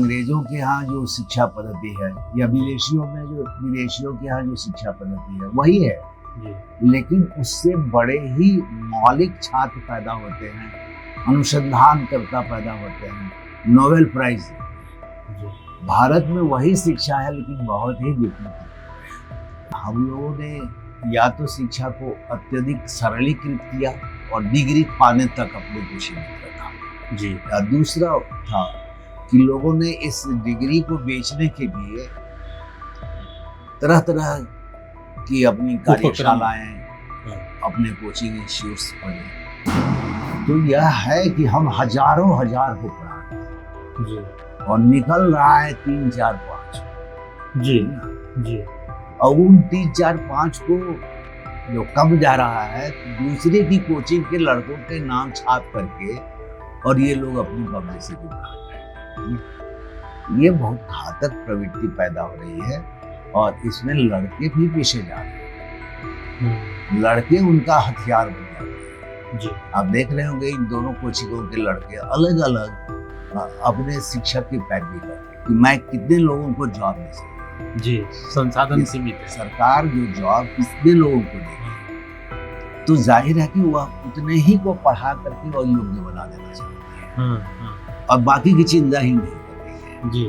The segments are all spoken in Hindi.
अंग्रेजों के यहाँ जो शिक्षा पद्धति है या विदेशियों के यहाँ जो शिक्षा पद्धति है वही है, लेकिन उससे बड़े ही मौलिक छात्र पैदा होते हैं, अनुसंधानकर्ता पैदा होते हैं, नोबेल प्राइज। भारत में वही शिक्षा है लेकिन बहुत ही विपरीत। हम लोगों ने या तो शिक्षा को अत्यधिक सरलीकृत किया और डिग्री पाने तक अपने को सीमित रखा जी, या दूसरा था कि लोगों ने इस डिग्री को बेचने के लिए तरह तरह की अपनी कार्यशालाएं, अपने कोचिंग इंस्टीट्यूट्स खोले। तो यह है कि हम हजारों हजार को पढ़ा जी, और निकल रहा है 3, 4, 5 जी जी, और उन 3, 4, 5 को जो कम जा रहा है दूसरे की कोचिंग के लड़कों के नाम छाप करके, और ये लोग अपनी पब्लिसिटी बना रहे हैं। ये बहुत घातक प्रवृत्ति पैदा हो रही है और इसमें लड़के भी पीछे जा रहे हैं। लड़के उनका हथियार बन जाते हैं जी। आप देख रहे होंगे इन दोनों कोचिंगों के लड़के अलग अलग अपने शिक्षक की पैरवी करते कि मैं कितने लोगों को जॉब दे सकता जी, संसाधन सीमित है, सरकार जो जॉब कितने लोगों को देगी, तो जाहिर है कि वह उतने ही को पढ़ा करके और योग्य बना देना चाहते हैं और बाकी की चिंता ही नहीं करते जी।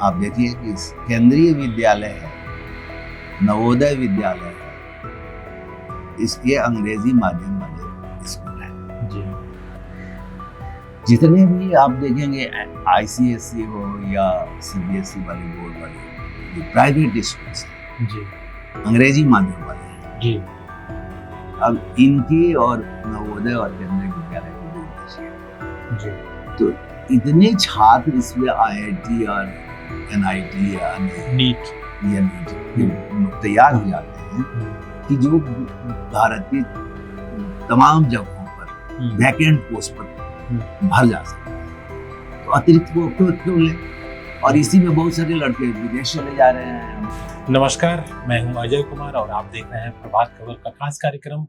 आप देखिए कि केंद्रीय विद्यालय है, नवोदय विद्यालय है, इसके अंग्रेजी माध्यम वाले स्कूल है जी। जितने भी आप देखेंगे ICSE हो या CBSE वाले बोर्ड वाले जो प्राइवेट स्कूल्स हैं जी, अंग्रेजी माध्यम वाले हैं जी। अब इनकी और नवोदय और केंद्रीय विद्यालय की दो जी, तो इतने छात्र इसमें IIT और NIT या नीट तैयार हो जाते हैं कि जो भारत की तमाम जगहों पर वैकेंट पोस्ट पर भर जा सकता है। तो अतिरिक्त वो क्यों ले, और इसी में बहुत सारे लड़के विदेश चले जा रहे हैं। नमस्कार, मैं हूं अजय कुमार और आप देख रहे हैं प्रभात खबर का खास कार्यक्रम।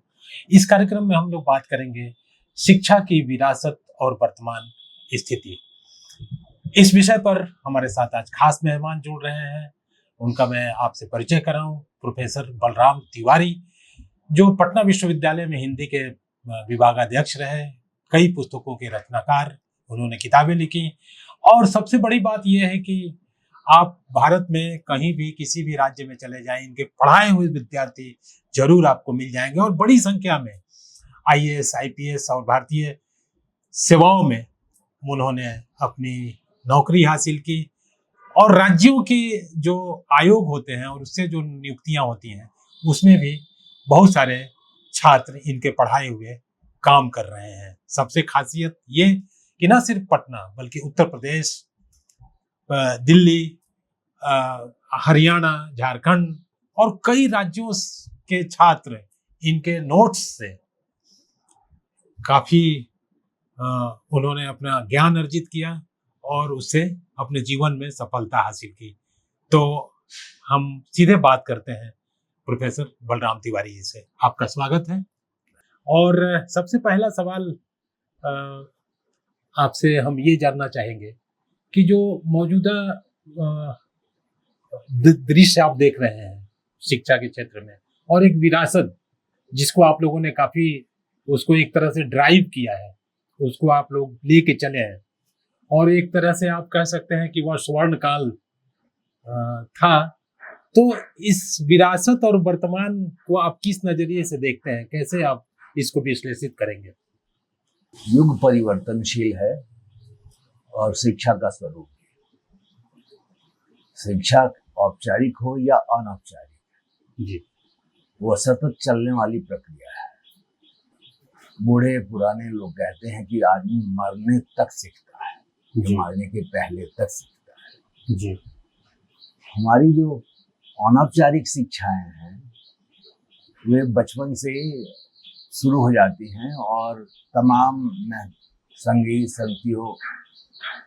इस कार्यक्रम में हम लोग बात करेंगे शिक्षा की विरासत और वर्तमान स्थिति। इस विषय पर हमारे साथ आज खास मेहमान जुड़ रहे हैं। उनका मैं आपसे परिचय कराऊं, प्रोफेसर बलराम तिवारी, जो पटना विश्वविद्यालय में हिंदी के विभागाध्यक्ष रहे, कई पुस्तकों के रचनाकार, उन्होंने किताबें लिखी, और सबसे बड़ी बात यह है कि आप भारत में कहीं भी किसी भी राज्य में चले जाएं, इनके पढ़ाए हुए विद्यार्थी जरूर आपको मिल जाएंगे, और बड़ी संख्या में IAS, IPS और भारतीय सेवाओं में उन्होंने अपनी नौकरी हासिल की, और राज्यों के जो आयोग होते हैं और उससे जो नियुक्तियां होती हैं उसमें भी बहुत सारे छात्र इनके पढ़ाए हुए काम कर रहे हैं। सबसे खासियत ये कि न सिर्फ पटना बल्कि उत्तर प्रदेश, दिल्ली, हरियाणा, झारखंड और कई राज्यों के छात्र इनके नोट्स से काफी उन्होंने अपना ज्ञान अर्जित किया और उससे अपने जीवन में सफलता हासिल की। तो हम सीधे बात करते हैं प्रोफेसर बलराम तिवारी जी से। आपका स्वागत है। और सबसे पहला सवाल आपसे हम ये जानना चाहेंगे कि जो मौजूदा दृश्य आप देख रहे हैं शिक्षा के क्षेत्र में, और एक विरासत जिसको आप लोगों ने काफी उसको एक तरह से ड्राइव किया है, उसको आप लोग लेके चले हैं, और एक तरह से आप कह सकते हैं कि वह स्वर्ण काल था। तो इस विरासत और वर्तमान को आप किस नजरिए से देखते हैं, कैसे आप इसको विश्लेषित करेंगे? युग परिवर्तनशील है और शिक्षा का स्वरूप, शिक्षा औपचारिक हो या अनौपचारिक जी, वह सतत चलने वाली प्रक्रिया है। बूढ़े पुराने लोग कहते हैं कि आदमी मरने तक सीखता है, मरने के पहले तक सीखता है जी। हमारी जो अनौपचारिक शिक्षाएं हैं वे बचपन से शुरू हो जाती हैं, और तमाम संगीत, संगतियों,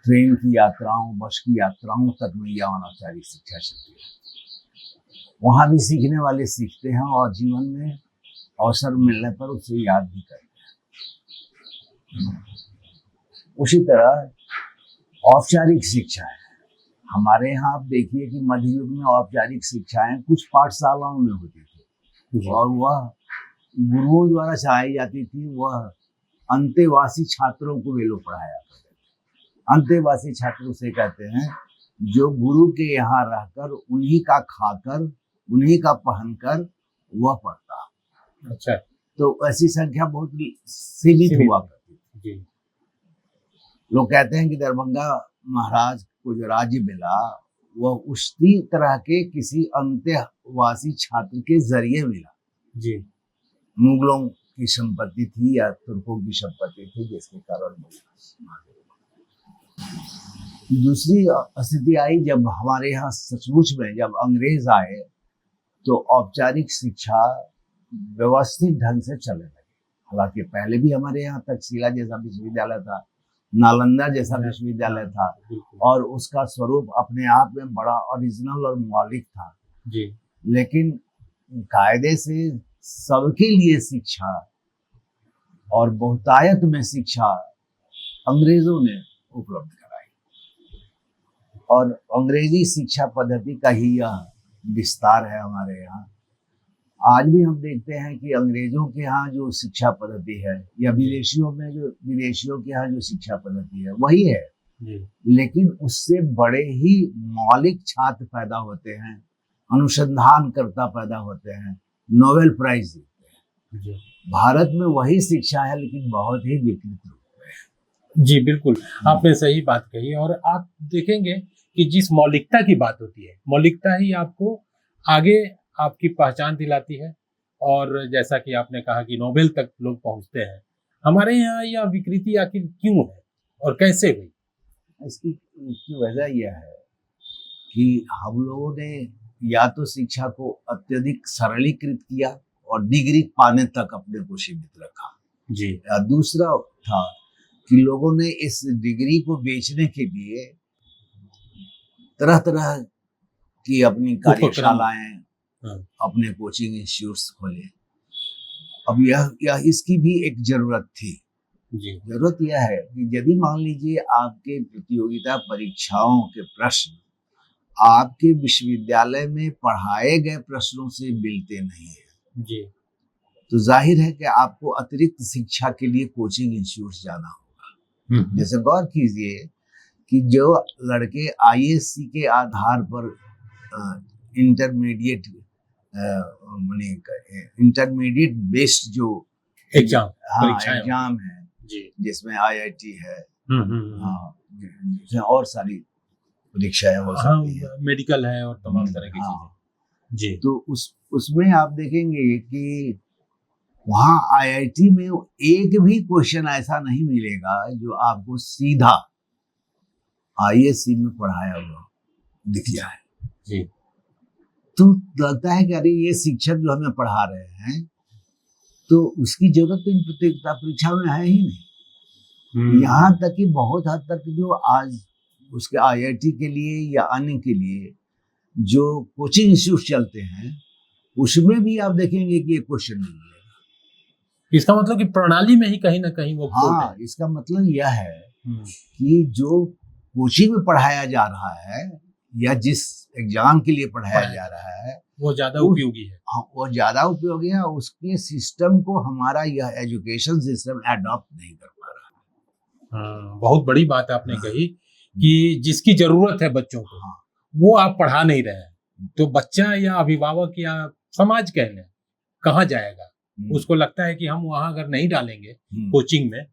ट्रेन की यात्राओं, बस की यात्राओं तक में यह अनौपचारिक शिक्षा चलती है। वहाँ भी सीखने वाले सीखते हैं और जीवन में अवसर मिलने पर उसे याद भी करते हैं। उसी तरह औपचारिक शिक्षा है, हमारे यहाँ आप देखिए कि मध्य युग में औपचारिक शिक्षाएं कुछ पाठशालाओं में होती थी और वह गुरुओं द्वारा चलाई जाती थी। वह अंतेवासी छात्रों को वे लोग पढ़ाया करते थे। अंतेवासी छात्र उसे कहते हैं जो गुरु के यहाँ रहकर उन्हीं का खाकर उन्हीं का पहनकर वह पढ़ता। अच्छा। तो ऐसी संख्या बहुत सीमित हुआ करती थी। लोग कहते हैं कि दरभंगा महाराज को जो राज्य मिला वह उसी तरह के किसी अंतेवासी छात्र के जरिए मिला जी। मुगलों की संपत्ति थी या तुर्कों की संपत्ति थी जिसके कारण। दूसरी स्थिति आई जब हमारे यहाँ सचमुच में जब अंग्रेज आए तो औपचारिक शिक्षा व्यवस्थित ढंग से चलने लगी। हालांकि पहले भी हमारे यहाँ तक्षशिला जैसा विश्वविद्यालय था, नालंदा जैसा विश्वविद्यालय था और उसका स्वरूप अपने आप में बड़ा ओरिजिनल और मौलिक था जी। लेकिन कायदे से सबके लिए शिक्षा और बहुतायत में शिक्षा अंग्रेजों ने उपलब्ध कराई और अंग्रेजी शिक्षा पद्धति का ही यह विस्तार है हमारे यहाँ। आज भी हम देखते हैं कि अंग्रेजों के यहाँ जो शिक्षा पद्धति है या विदेशियों के यहाँ जो शिक्षा पद्धति है वही है लेकिन उससे बड़े ही मौलिक छात्र पैदा होते हैं, अनुसंधानकर्ता पैदा होते हैं, नोबेल प्राइज जीतते हैं। भारत में वही शिक्षा है लेकिन बहुत ही विकृत रूप में। जी बिल्कुल, आपने सही बात कही। और आप देखेंगे कि जिस मौलिकता की बात होती है, मौलिकता ही आपको आगे आपकी पहचान दिलाती है। और जैसा कि आपने कहा कि नोबेल तक लोग पहुंचते हैं, हमारे यहाँ यह विकृति आखिर क्यों है और कैसे हुई? इसकी वजह यह है कि हम लोगों ने या तो शिक्षा को अत्यधिक सरलीकृत किया और डिग्री पाने तक अपने को सीमित रखा जी। या दूसरा था कि लोगों ने इस डिग्री को बेचने के लिए तरह तरह की अपनी कार्यशालाएं, अपने कोचिंग इंस्टीट्यूट्स खोले। अब यह इसकी भी एक जरूरत थी जी। जरूरत यह है कि यदि मान लीजिए आपके प्रतियोगिता परीक्षाओं के प्रश्न आपके विश्वविद्यालय में पढ़ाए गए प्रश्नों से मिलते नहीं है जी, तो जाहिर है कि आपको अतिरिक्त शिक्षा के लिए कोचिंग इंस्टीट्यूट जाना होगा। जैसे गौर कीजिए कि जो लड़के आईएससी के आधार पर इंटरमीडिएट बेस्ड जो एग्जाम है जिसमें आईआईटी है, और सारी परीक्षाएं हो सकती है, मेडिकल है और तमाम तरह की चीजें जी। तो उसमें आप देखेंगे कि वहाँ आईआईटी में एक भी क्वेश्चन ऐसा नहीं मिलेगा जो आपको सीधा आईएससी में पढ़ाया हुआ दिख जाए जी। तो लगता है कि अरे ये शिक्षक जो हमें पढ़ा रहे हैं तो उसकी जरूरत तो इन प्रतियोगिता परीक्षा में है ही नहीं। यहाँ तक कि बहुत हद तक जो आज उसके आईआईटी के लिए या अन्य के लिए जो कोचिंग इंस्टीट्यूट चलते हैं उसमें भी आप देखेंगे कि ये क्वेश्चन नहीं मिलेगा। इसका मतलब कि प्रणाली में ही कहीं ना कहीं वो हाँ, इसका मतलब यह है कि जो कोचिंग में पढ़ाया जा रहा है या जिस एग्जाम के लिए पढ़ाया जा रहा है वो ज्यादा उपयोगी है। हाँ, वो ज्यादा उपयोगी है। उसके सिस्टम को हमारा यह एजुकेशन सिस्टम एडॉप्ट नहीं कर पा रहा। बहुत बड़ी बात आपने कही कि जिसकी जरूरत है बच्चों को वो आप पढ़ा नहीं रहे हैं, तो बच्चा या अभिभावक या समाज कह लें कहाँ जाएगा? उसको लगता है कि हम वहां अगर नहीं डालेंगे कोचिंग में।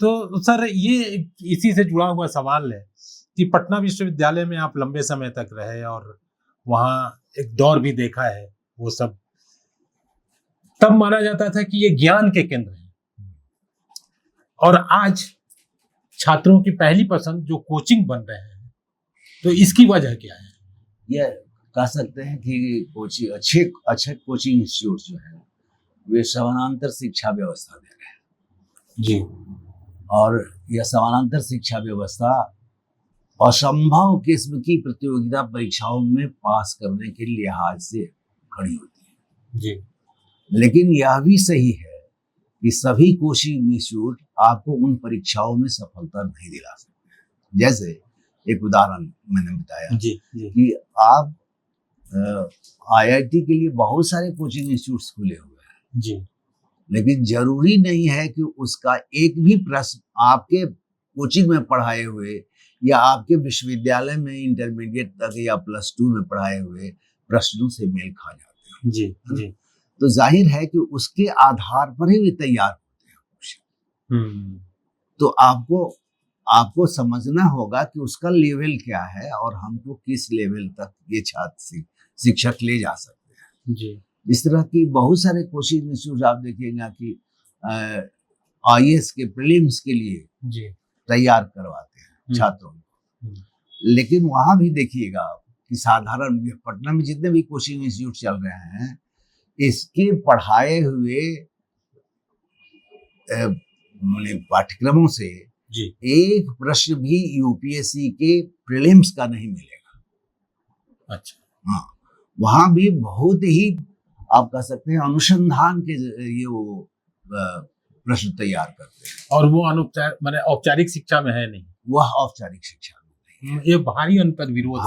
तो सर ये इसी से जुड़ा हुआ सवाल है कि पटना विश्वविद्यालय में आप लंबे समय तक रहे और वहाँ एक दौर भी देखा है, वो सब तब माना जाता था कि ये ज्ञान के केंद्र हैं, और आज छात्रों की पहली पसंद जो कोचिंग बन रहे हैं, तो इसकी वजह क्या है? ये कह सकते हैं कि कोचिंग अच्छे कोचिंग इंस्टीट्यूट जो है वे समानांतर शिक्षा व्यवस्था दे रहे हैं जी। और यह समानांतर शिक्षा व्यवस्था असंभव किस्म की प्रतियोगिता परीक्षाओं में पास करने के लिहाज से खड़ी होती है जी। लेकिन यह भी सही है कि सभी कोचिंग इंस्टीट्यूट आपको उन परीक्षाओं में सफलता नहीं दिला सकते। जैसे एक उदाहरण मैंने बताया जी जी कि आप आईआईटी के लिए बहुत सारे कोचिंग इंस्टीट्यूट्स खुले हुए हैं जी लेकिन जरूरी नहीं है कि उसका एक भी प्रश्न आपके कोचिंग में पढ़ाए हुए या आपके विश्वविद्यालय में इंटरमीडिएट तक या +2 में पढ़ाए हुए प्रश्नों से मेल खा जाते हैं। जी जी तो जाहिर है कि उसके आधार पर ही वे तैयार होते हैं क्वेश्चन। तो आपको समझना होगा कि उसका लेवल क्या है और हमको किस लेवल तक ये छात्र शिक्षक ले जा सकते हैं। जी इस तरह की बहुत सारे कोचिंग इंस्टीट्यूट आप देखिएगा कि आईएएस के प्रीलिम्स के लिए जी तैयार करवाते हैं छात्रों को, लेकिन वहां भी देखिएगा कि साधारण पटना में जितने भी कोचिंग इंस्टीट्यूट चल रहे हैं इसके पढ़ाए हुए पाठ्यक्रमों से जी एक प्रश्न भी यूपीएससी के प्रीलिम्स का नहीं मिलेगा। अच्छा हाँ, वहां भी बहुत ही आप कह सकते हैं अनुसंधान के ये वो प्रश्न तैयार करते हैं और वो औपचारिक शिक्षा में है नहीं, वह औपचारिक शिक्षा में नहीं। ये भारी अंतर विरोध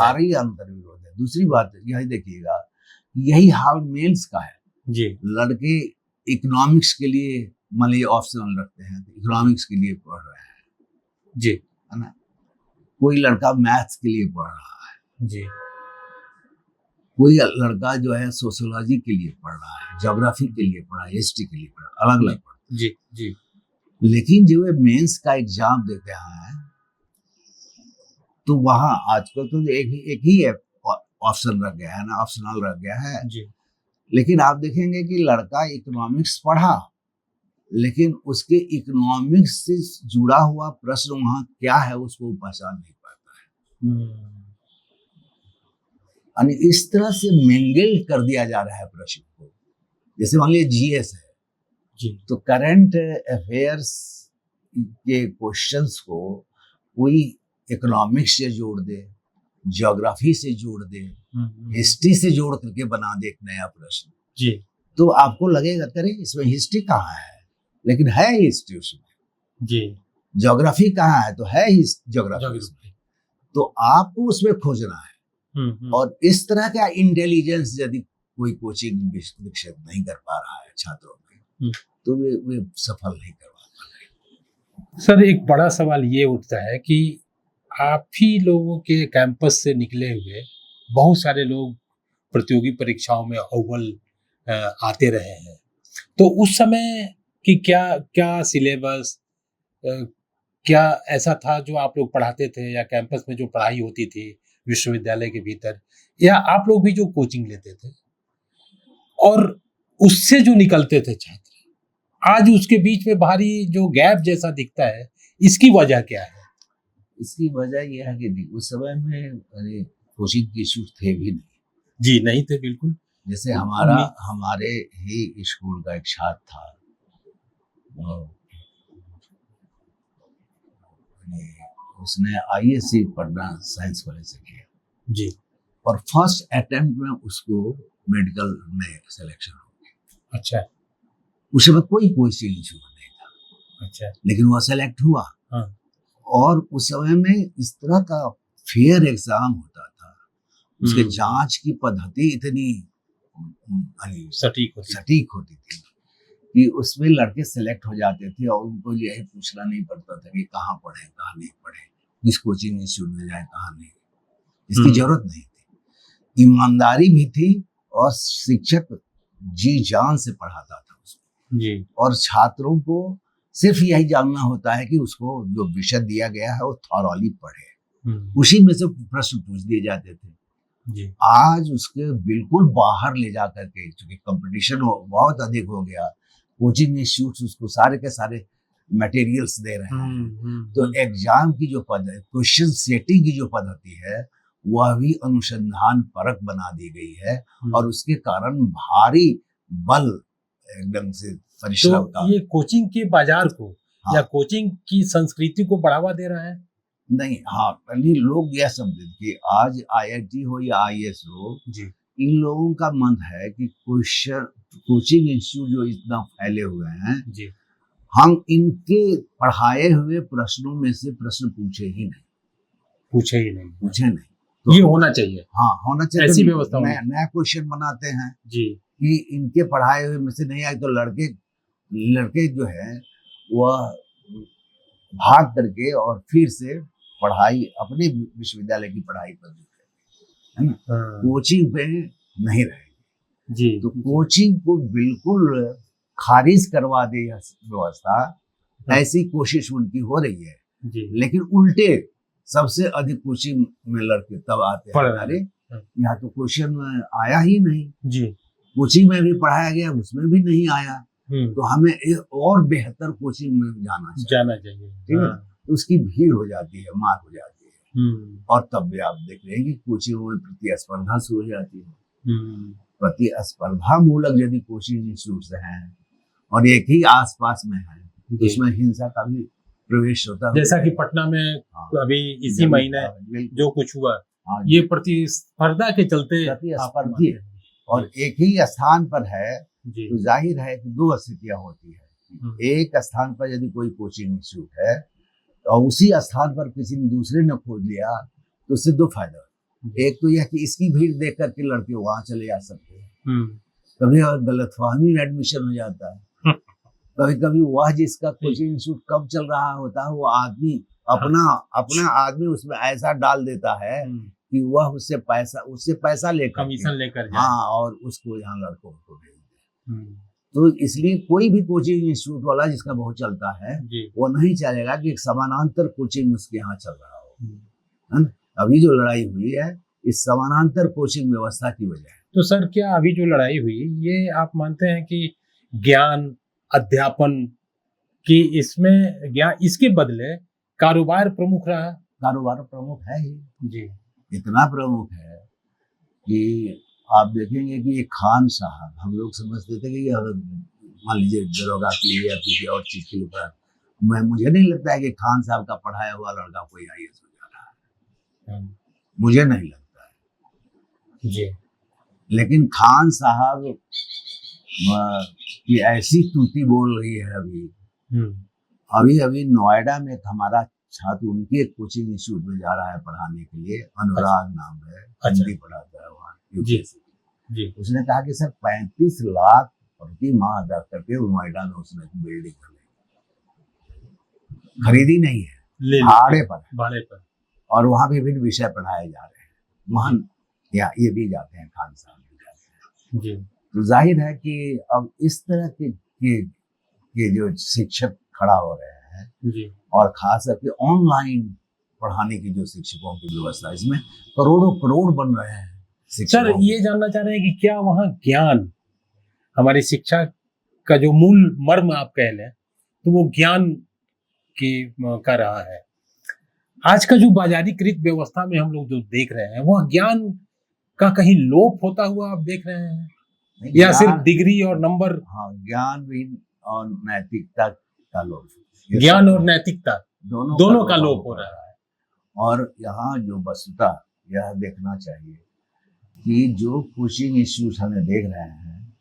है। दूसरी बात यही देखिएगा, यही हाल मेंस का है जी। लड़के इकोनॉमिक्स के लिए मान लीजिए ऑप्शनल रखते हैं तो इकोनॉमिक्स के लिए पढ़ रहे हैं जी, है ना, कोई लड़का मैथ्स के लिए पढ़ रहा है जी, कोई लड़का जो है सोशियोलॉजी के लिए पढ़ रहा है, ज्योग्राफी के लिए पढ़ा है, हिस्ट्री के लिए पढ़ा, अलग अलग पढ़ा जी जी। लेकिन जो मेंस का एग्जाम देते हैं तो वहां आजकल तो एक ही ऑप्शन रह गया है ना, ऑप्शनल रह गया है जी। लेकिन आप देखेंगे कि लड़का इकोनॉमिक्स पढ़ा लेकिन उसके इकोनॉमिक्स से जुड़ा हुआ प्रश्न वहां क्या है उसको पहचान नहीं पाता है। यानी इस तरह से मेंगल कर दिया जा रहा है प्रश्न को। जैसे मान लीजिए जीएस है जी। तो करंट अफेयर्स के क्वेश्चंस को कोई इकोनॉमिक्स से जोड़ दे, ज्योग्राफी से जोड़ दे, हिस्ट्री से जोड़ करके बना दे एक नया प्रश्न जी, तो आपको लगेगा करे इसमें हिस्ट्री कहाँ है, लेकिन है हिस्ट्री उसमें जी। ज्योग्राफी कहाँ है तो है ज्योग्राफी उसमें, तो आपको उसमें खोजना है। और इस तरह का इंटेलिजेंस यदि कोई कोचिंग विकसित नहीं कर पा रहा है छात्रों में तो वे सफल नहीं करवा पा रहे। सर एक बड़ा सवाल ये उठता है कि आप ही लोगों के कैंपस से निकले हुए बहुत सारे लोग प्रतियोगी परीक्षाओं में अव्वल आते रहे हैं, तो उस समय की क्या सिलेबस क्या ऐसा था जो आप लोग पढ़ाते थे या कैंपस में जो पढ़ाई होती थी विश्वविद्यालय के भीतर, या आप लोग भी जो कोचिंग लेते थे और उससे जो निकलते थे छात्र, आज उसके बीच में भारी जो गैप जैसा दिखता है, इसकी वजह क्या है? इसकी वजह यह है कि उस समय में कोचिंग के इश्यूज थे भी नहीं। जी नहीं थे बिल्कुल। जैसे हमारे ही स्कूल का एक छात्र था, उसने आईएससी पटना साइंस कॉलेज से किया जी, और फर्स्ट अटेम्प्ट में उसको मेडिकल में सिलेक्शन हो गया। अच्छा। उस समय कोई कोचिंग इशू नहीं था, अच्छा, लेकिन वह सेलेक्ट हुआ। हाँ। और उस समय में इस तरह का फेयर एग्जाम होता था, उसके जांच की पद्धति इतनी सटीक होती थी कि उसमें लड़के सेलेक्ट हो जाते थे और उनको यही पूछना नहीं पड़ता था कि कहाँ पढ़े कहाँ नहीं पढ़े, किस कोचिंग इंस्टीट्यूट में जाए कहाँ नहीं, इसकी जरूरत नहीं थी। ईमानदारी भी थी और शिक्षक जी जान से पढ़ाता था उसको जी। और छात्रों को सिर्फ यही जानना होता है कि उसको जो विषय दिया गया है वो थॉरली पढ़े, उसी में से प्रश्न पूछ दिए जाते थे जी। आज उसके बिल्कुल बाहर ले जा करके, क्योंकि कंपटीशन बहुत अधिक हो गया, कोचिंग इंस्टीट्यूट उसको सारे के सारे मटेरियल्स दे रहे हैं, तो एग्जाम की जो पद्धति, क्वेश्चन सेटिंग की जो पद्धति है वह भी अनुसंधान परक बना दी गई है और उसके कारण भारी बल एकदम से परिश्रम का। ये कोचिंग के बाजार को या कोचिंग की संस्कृति को बढ़ावा दे रहा है? नहीं, हाँ, पहले लोग यह समझे कि आज आईआईटी हो या आईएएस हो जी, इन लोगों का मन है कि कोचिंग इंस्टीट्यूट जो इतना फैले हुए हैं जी, हम इनके पढ़ाए हुए प्रश्नों में से प्रश्न पूछे ही नहीं। पूछे ही नहीं, पूछे नहीं। ये होना चाहिए। हाँ, होना चाहिए। ऐसी व्यवस्था नया क्वेश्चन बनाते हैं जी कि इनके पढ़ाए हुए में से नहीं आए तो लड़के जो है वह भाग करके और फिर से पढ़ाई अपने विश्वविद्यालय की पढ़ाई पर है ना, कोचिंग पे नहीं रहेगी जी। तो कोचिंग को बिल्कुल खारिज करवा दे यह व्यवस्था, ऐसी कोशिश उनकी हो रही है जी। लेकिन उल्टे सबसे अधिक कोचिंग में लड़के तब आते हैं, अरे यहाँ तो क्वेश्चन आया ही नहीं जी, कोचिंग में भी पढ़ाया गया उसमें भी नहीं आया, तो हमें एक और बेहतर कोचिंग में जाना चाहिए। ठीक है, तो उसकी भीड़ हो जाती है, मार हो जाती है, और तब भी आप देख रहे हैं कि कोचिंगों में प्रतिस्पर्धा शुरू हो जाती है। प्रतिस्पर्धा मूलक यदि कोचिंग इंस्टीट्यूट हैं और एक ही आसपास में है तो इसमें हिंसा का भी प्रवेश होता है। जैसा कि पटना में अभी इसी महीने जो कुछ हुआ, ये प्रतिस्पर्धा के चलते प्रतिस्पर्धी है और एक ही स्थान पर है तो जाहिर है कि दो स्थितियां होती है। एक स्थान पर यदि कोई कोचिंग इंस्टीट्यूट है और उसी स्थान पर किसी ने दूसरे ने खोज लिया तो उससे दो फायदा, एक तो यह कि इसकी भीड़ देख करके लड़के वहां चले जा सकते हैं, कभी गलतफहमी में एडमिशन हो जाता है, कभी कभी वह जिसका कोचिंग इंस्टीट्यूट कब चल रहा होता है वो आदमी अपना आदमी उसमें ऐसा डाल देता है कि वह उससे पैसा लेकर कमीशन लेकर हाँ और उसको यहाँ लड़कों को भेज दे। तो इसलिए कोई भी कोचिंग इंस्टीट्यूट वाला जिसका बहुत चलता है वो नहीं चाहेगा कि एक समानांतर कोचिंग उसके यहाँ चल रहा हो। अभी जो लड़ाई हुई है इस समानांतर कोचिंग व्यवस्था की वजह है। तो सर क्या अभी जो लड़ाई हुई ये आप मानते हैं कि ज्ञान अध्यापन की इसमें ज्ञान इसके बदले कारोबार प्रमुख रहा? कारोबार प्रमुख है ही जी, इतना प्रमुख है कि आप देखेंगे कि ये खान साहब, हम लोग समझते थे कि मान लीजिए दरोगा के लिए या किसी और चीज के लिए, मुझे नहीं लगता है कि खान साहब का पढ़ाया हुआ लड़का कोई IAS हो जा रहा है, मुझे नहीं लगता है जी। लेकिन खान साहब की ऐसी तूती बोल रही है अभी नोएडा में हमारा छात्र उनके कोचिंग इंस्टीट्यूट में जा रहा है पढ़ाने के लिए, अनुराग नाम है, हिंदी पढ़ाता है वहाँ यूपीएससी जी। उसने कहा कि सर 35 लाख प्रति माह अदा करके नोएडा में उसने बिल्डिंग खरीदी नहीं है, भाड़े पर और वहाँ भी विभिन्न विषय पढ़ाए जा रहे हैं, वहाँ ये भी जाते हैं, खान साहब भी जाते हैं जी। तो जाहिर है कि अब इस तरह के जो शिक्षक खड़ा हो रहे हैं जी, और खास करके ऑनलाइन पढ़ाने की जो शिक्षकों की व्यवस्था, इसमें करोड़ बन रहे हैं। सर ये जानना चाह रहे हैं कि क्या वहाँ ज्ञान, हमारी शिक्षा का जो मूल मर्म आप कह लें तो वो ज्ञान की का रहा है, आज का जो बाजारीकृत व्यवस्था में हम लोग जो देख रहे हैं वह ज्ञान का कहीं लोप होता हुआ आप देख रहे हैं या सिर्फ डिग्री और नंबर? हाँ, ज्ञान भी और नैतिकता का लोप, ज्ञान और नैतिकता दोनों का लोप हो रहा है। और यहाँ जो वस्तुता यह देखना चाहिए कि जो कोचिंग इंस्टीट्यूट हमें देख रहे हैं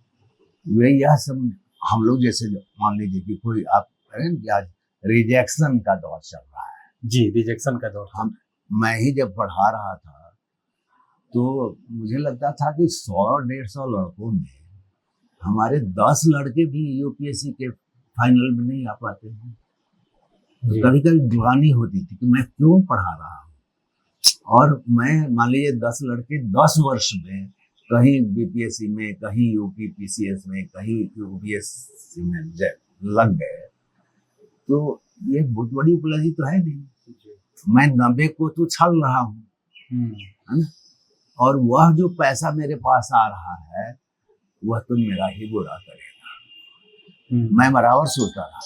वे यह सब हम लोग जैसे मान लीजिए कि कोई आप करें कि आज रिजेक्शन का दौर चल रहा है जी, रिजेक्शन का दौर। मैं ही जब पढ़ा रहा था तो मुझे लगता था कि 100-150 लड़कों में हमारे 10 लड़के भी यूपीएससी के फाइनल में नहीं आ पाते हैं। कभी कभी ग्लानि होती थी कि मैं क्यों पढ़ा रहा हूँ, और मैं मान लीजिए 10 लड़के 10 वर्ष में कहीं बीपीएससी में, कहीं यूपी पीसीएस में, कहीं यूपीएससी में लग गए, तो ये बहुत बड़ी उपलब्धि तो है नहीं। मैं 90 को तो छल रहा हूँ, है ना, और वह जो पैसा मेरे पास आ रहा है वह तो मेरा ही बुरा करेगा। मैं बराबर सोचता रहा,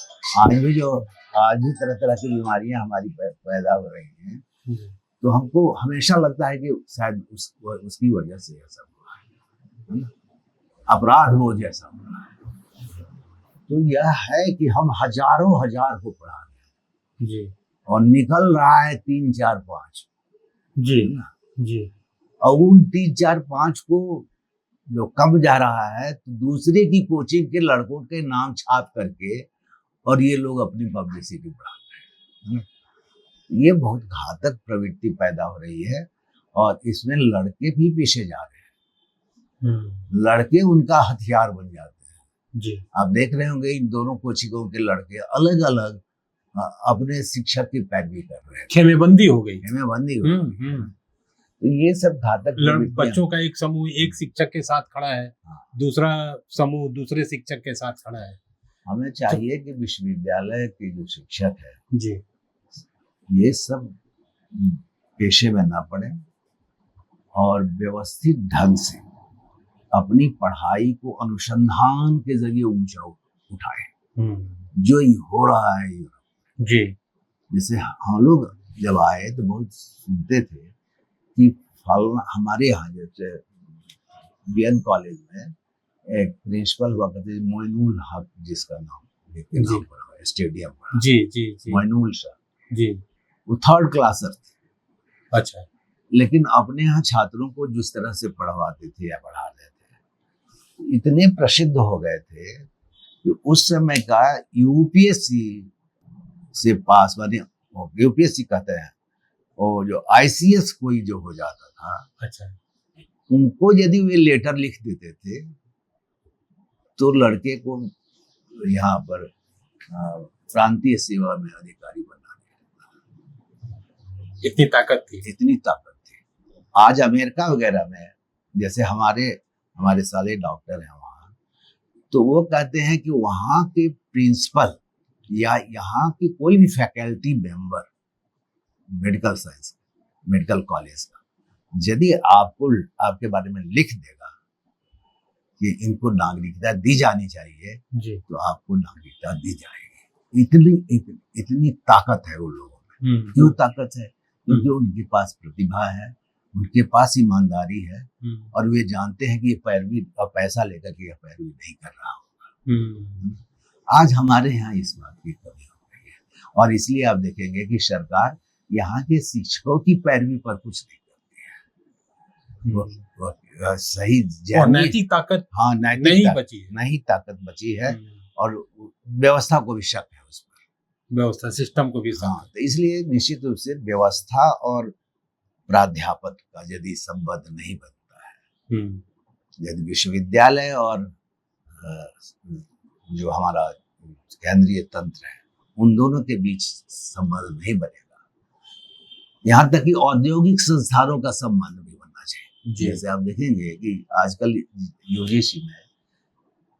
आज भी तरह तरह की बीमारियां हमारी पैदा हो रही हैं, तो हमको हमेशा लगता है कि शायद उसकी वजह से ऐसा हुआ है, अपराध बोध जैसा हुआ है। तो यह है कि हम हजारों को पढ़ा रहे हैं और निकल रहा है 3-4-5 जी जी, और उन 3-4-5 को जो कम जा रहा है तो दूसरे की कोचिंग के लड़कों के नाम छाप करके और ये लोग अपनी पब्लिसिटी बढ़ा रहे हैं। ये बहुत घातक प्रवृत्ति पैदा हो रही है और इसमें लड़के भी पीछे जा रहे हैं। लड़के उनका हथियार बन जाते हैं जी। आप देख रहे होंगे इन दोनों कोचिंगों के लड़के अलग अलग अपने शिक्षक की पैरवी कर रहे हैं। खेमेबंदी हो गई। खेमेबंदी हो गई। तो ये सब घातक बच्चों का एक समूह एक शिक्षक के साथ खड़ा है, दूसरा समूह दूसरे शिक्षक के साथ खड़ा है। हमें चाहिए कि विश्वविद्यालय के जो शिक्षक है जी ये सब पेशे में ना पड़े और व्यवस्थित ढंग से अपनी पढ़ाई को अनुसंधान के जरिए ऊंचा उठाए, जो ये हो रहा है जी। जैसे हम लोग जब आए तो बहुत सुनते थे कि हमारे यहाँ जैसे बीएन कॉलेज में एक प्रिंसिपल हुआ करते मोइनुल हक, जिसका नाम पड़ा स्टेडियम पर जी जी जी मोइनुल सर जी, वो थर्ड क्लासर थे। अच्छा। लेकिन अपने यहाँ छात्रों को जिस तरह से पढ़वाते थे या पढ़ा रहे थे इतने प्रसिद्ध हो गए थे कि उस समय का यूपीएससी से पास माने यूपीएससी कहते हैं और जो आईसीएस कोई जो हो जाता था, अच्छा, उनको यदि वे लेटर लिख देते थे तो लड़के को यहाँ पर प्रांतीय सेवा में अधिकारी बना दिया। इतनी ताकत थी। इतनी ताकत थी। आज अमेरिका वगैरह में जैसे हमारे साले डॉक्टर हैं वहाँ, तो वो कहते हैं कि वहाँ के प्रिंसिपल या यहाँ की कोई भी faculty member medical science medical college का यदि आपके बारे में लिख देगा कि इनको नागरिकता दी जानी चाहिए जी, तो आपको नागरिकता दी जाएगी। इतनी ताकत है उन लोगों में। क्यों ताकत है? क्योंकि उनके पास प्रतिभा है, उनके पास ईमानदारी है और वे जानते हैं कि ये पैरवी और पैसा लेकर के यह पैरवी नहीं कर रहा होगा। आज हमारे यहाँ इस बात की कमी हो गई है और इसलिए आप देखेंगे कि सरकार यहाँ के शिक्षकों की पैरवी पर कुछ नहीं करती है। वो सही नैतिक ताकत नहीं ताकत बची है और व्यवस्था को भी शक है उस पर, व्यवस्था सिस्टम को भी शक। हाँ, तो इसलिए निश्चित रूप से व्यवस्था और प्राध्यापक का यदि संबंध नहीं बनता है, यदि विश्वविद्यालय और जो हमारा केंद्रीय तंत्र है उन दोनों के बीच संबंध नहीं बनेगा, यहाँ तक कि औद्योगिक संस्थानों का संबंध भी बनना चाहिए। जैसे आप देखेंगे कि आजकल यूजीसी में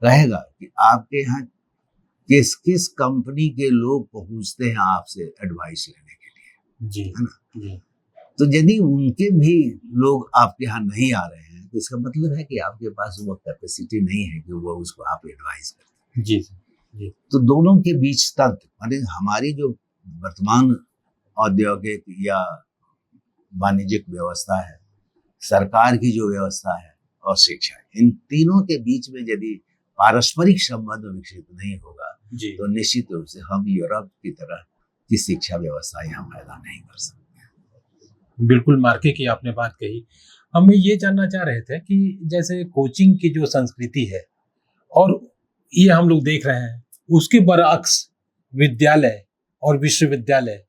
रहेगा कि आपके यहाँ किस किस कंपनी के लोग पहुंचते हैं आपसे एडवाइस लेने के लिए, जी, है ना जी। तो यदि उनके भी लोग आपके यहाँ नहीं आ रहे हैं तो इसका मतलब है कि आपके पास वो कैपेसिटी नहीं है कि वो उसको आप एडवाइस करते। जी जी। तो दोनों के बीच तंत्र माने हमारी जो वर्तमान औद्योगिक या वाणिज्यिक व्यवस्था है, सरकार की जो व्यवस्था है और शिक्षा, इन तीनों के बीच में यदि पारस्परिक संबंध विकसित नहीं होगा तो निश्चित रूप से हम यूरोप की तरह की शिक्षा व्यवस्था यहाँ पैदा नहीं कर सकते। बिल्कुल मार्के की आपने बात कही। हम ये जानना चाह रहे थे कि जैसे कोचिंग की जो संस्कृति है और ये हम लोग देख रहे हैं उसके बरअक्स विद्यालय और विश्वविद्यालय,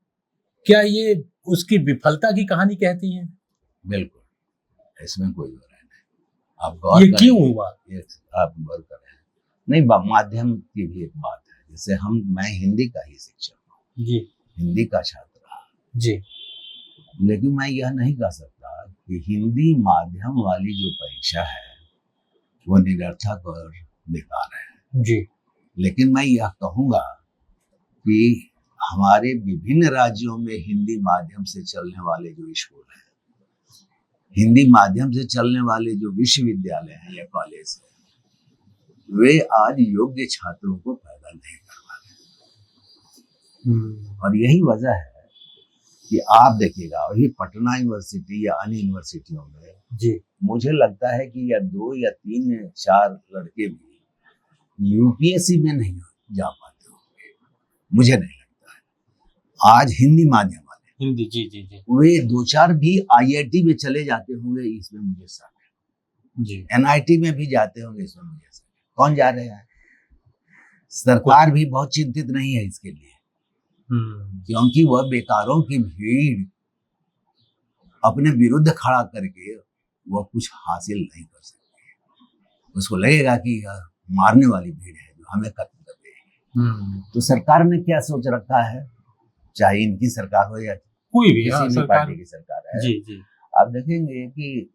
क्या ये उसकी विफलता की कहानी कहती है? बिल्कुल, इसमें कोई बुराई नहीं। आप गौर ये क्यों हुआ? ये आप गौर कर रहे हैं। नहीं, माध्यम की भी एक बात है। जैसे मैं हिंदी का ही शिक्षक हूँ जी, हिंदी का छात्र रहा जी, लेकिन मैं यह नहीं कह सकता कि हिंदी माध्यम वाली जो परीक्षा है वो निरर्थक और बेकार है जी। लेकिन मैं यह कहूँगा कि हमारे विभिन्न राज्यों में हिंदी माध्यम से चलने वाले जो स्कूल हैं, हिंदी माध्यम से चलने वाले जो विश्वविद्यालय हैं या कॉलेज हैं, वे आज योग्य छात्रों को पैदा नहीं करवा रहे। और यही वजह है कि आप देखिएगा वही पटना यूनिवर्सिटी या अन्य यूनिवर्सिटियों में जी, मुझे लगता है कि या 2 या 3 या 4 लड़के भी यूपीएससी में नहीं जा पाते होंगे, मुझे नहीं लगता है। आज हिंदी माध्यम वाले हिंदी जी जी जी वे 2-4 भी आईआईटी में चले जाते होंगे, इसमें मुझे शक है। जी, एनआईटी में भी जाते होंगे, इसमें मुझे शक है। कौन जा रहे हैं? सरकार भी बहुत चिंतित नहीं है इसके लिए। क्योंकि वह बेकारों की भीड़ अपने विरुद्ध खड़ा करके वह कुछ हासिल नहीं कर सकती। उसको लगेगा कि यह मारने वाली भीड़ है जो हमें खत्म कर देगी। तो सरकार ने क्या सोच रखा है, चाहे इनकी सरकार हो या कोई भी किसी भी पार्टी की सरकार है, जी जी, आप देखेंगे कि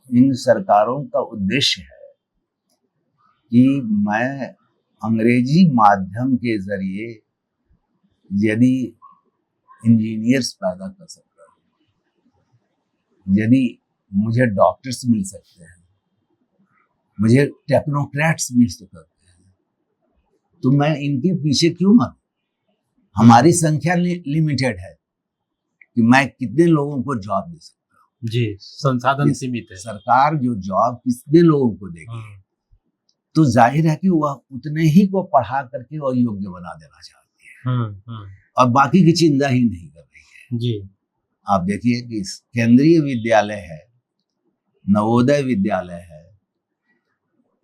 इन सरकारों का उद्देश्य है कि मैं अंग्रेजी माध्यम के जरिए यदि इंजीनियर्स पैदा कर सकता हूँ, यदि मुझे डॉक्टर्स मिल सकते हैं, मुझे टेक्नोक्रेट्स मिल सकते हैं, तो मैं इनके पीछे क्यों मरूं? हमारी संख्या लिमिटेड है कि मैं कितने लोगों को जॉब दे सकता हूँ। जी, संसाधन सीमित है। सरकार जो जॉब कितने लोगों को देगी, तो जाहिर है कि वह उतने ही को पढ़ा करके और योग्य बना देना चाहती है और बाकी की चिंता ही नहीं कर रही है। जी, आप देखिए कि केंद्रीय विद्यालय है, नवोदय विद्यालय है,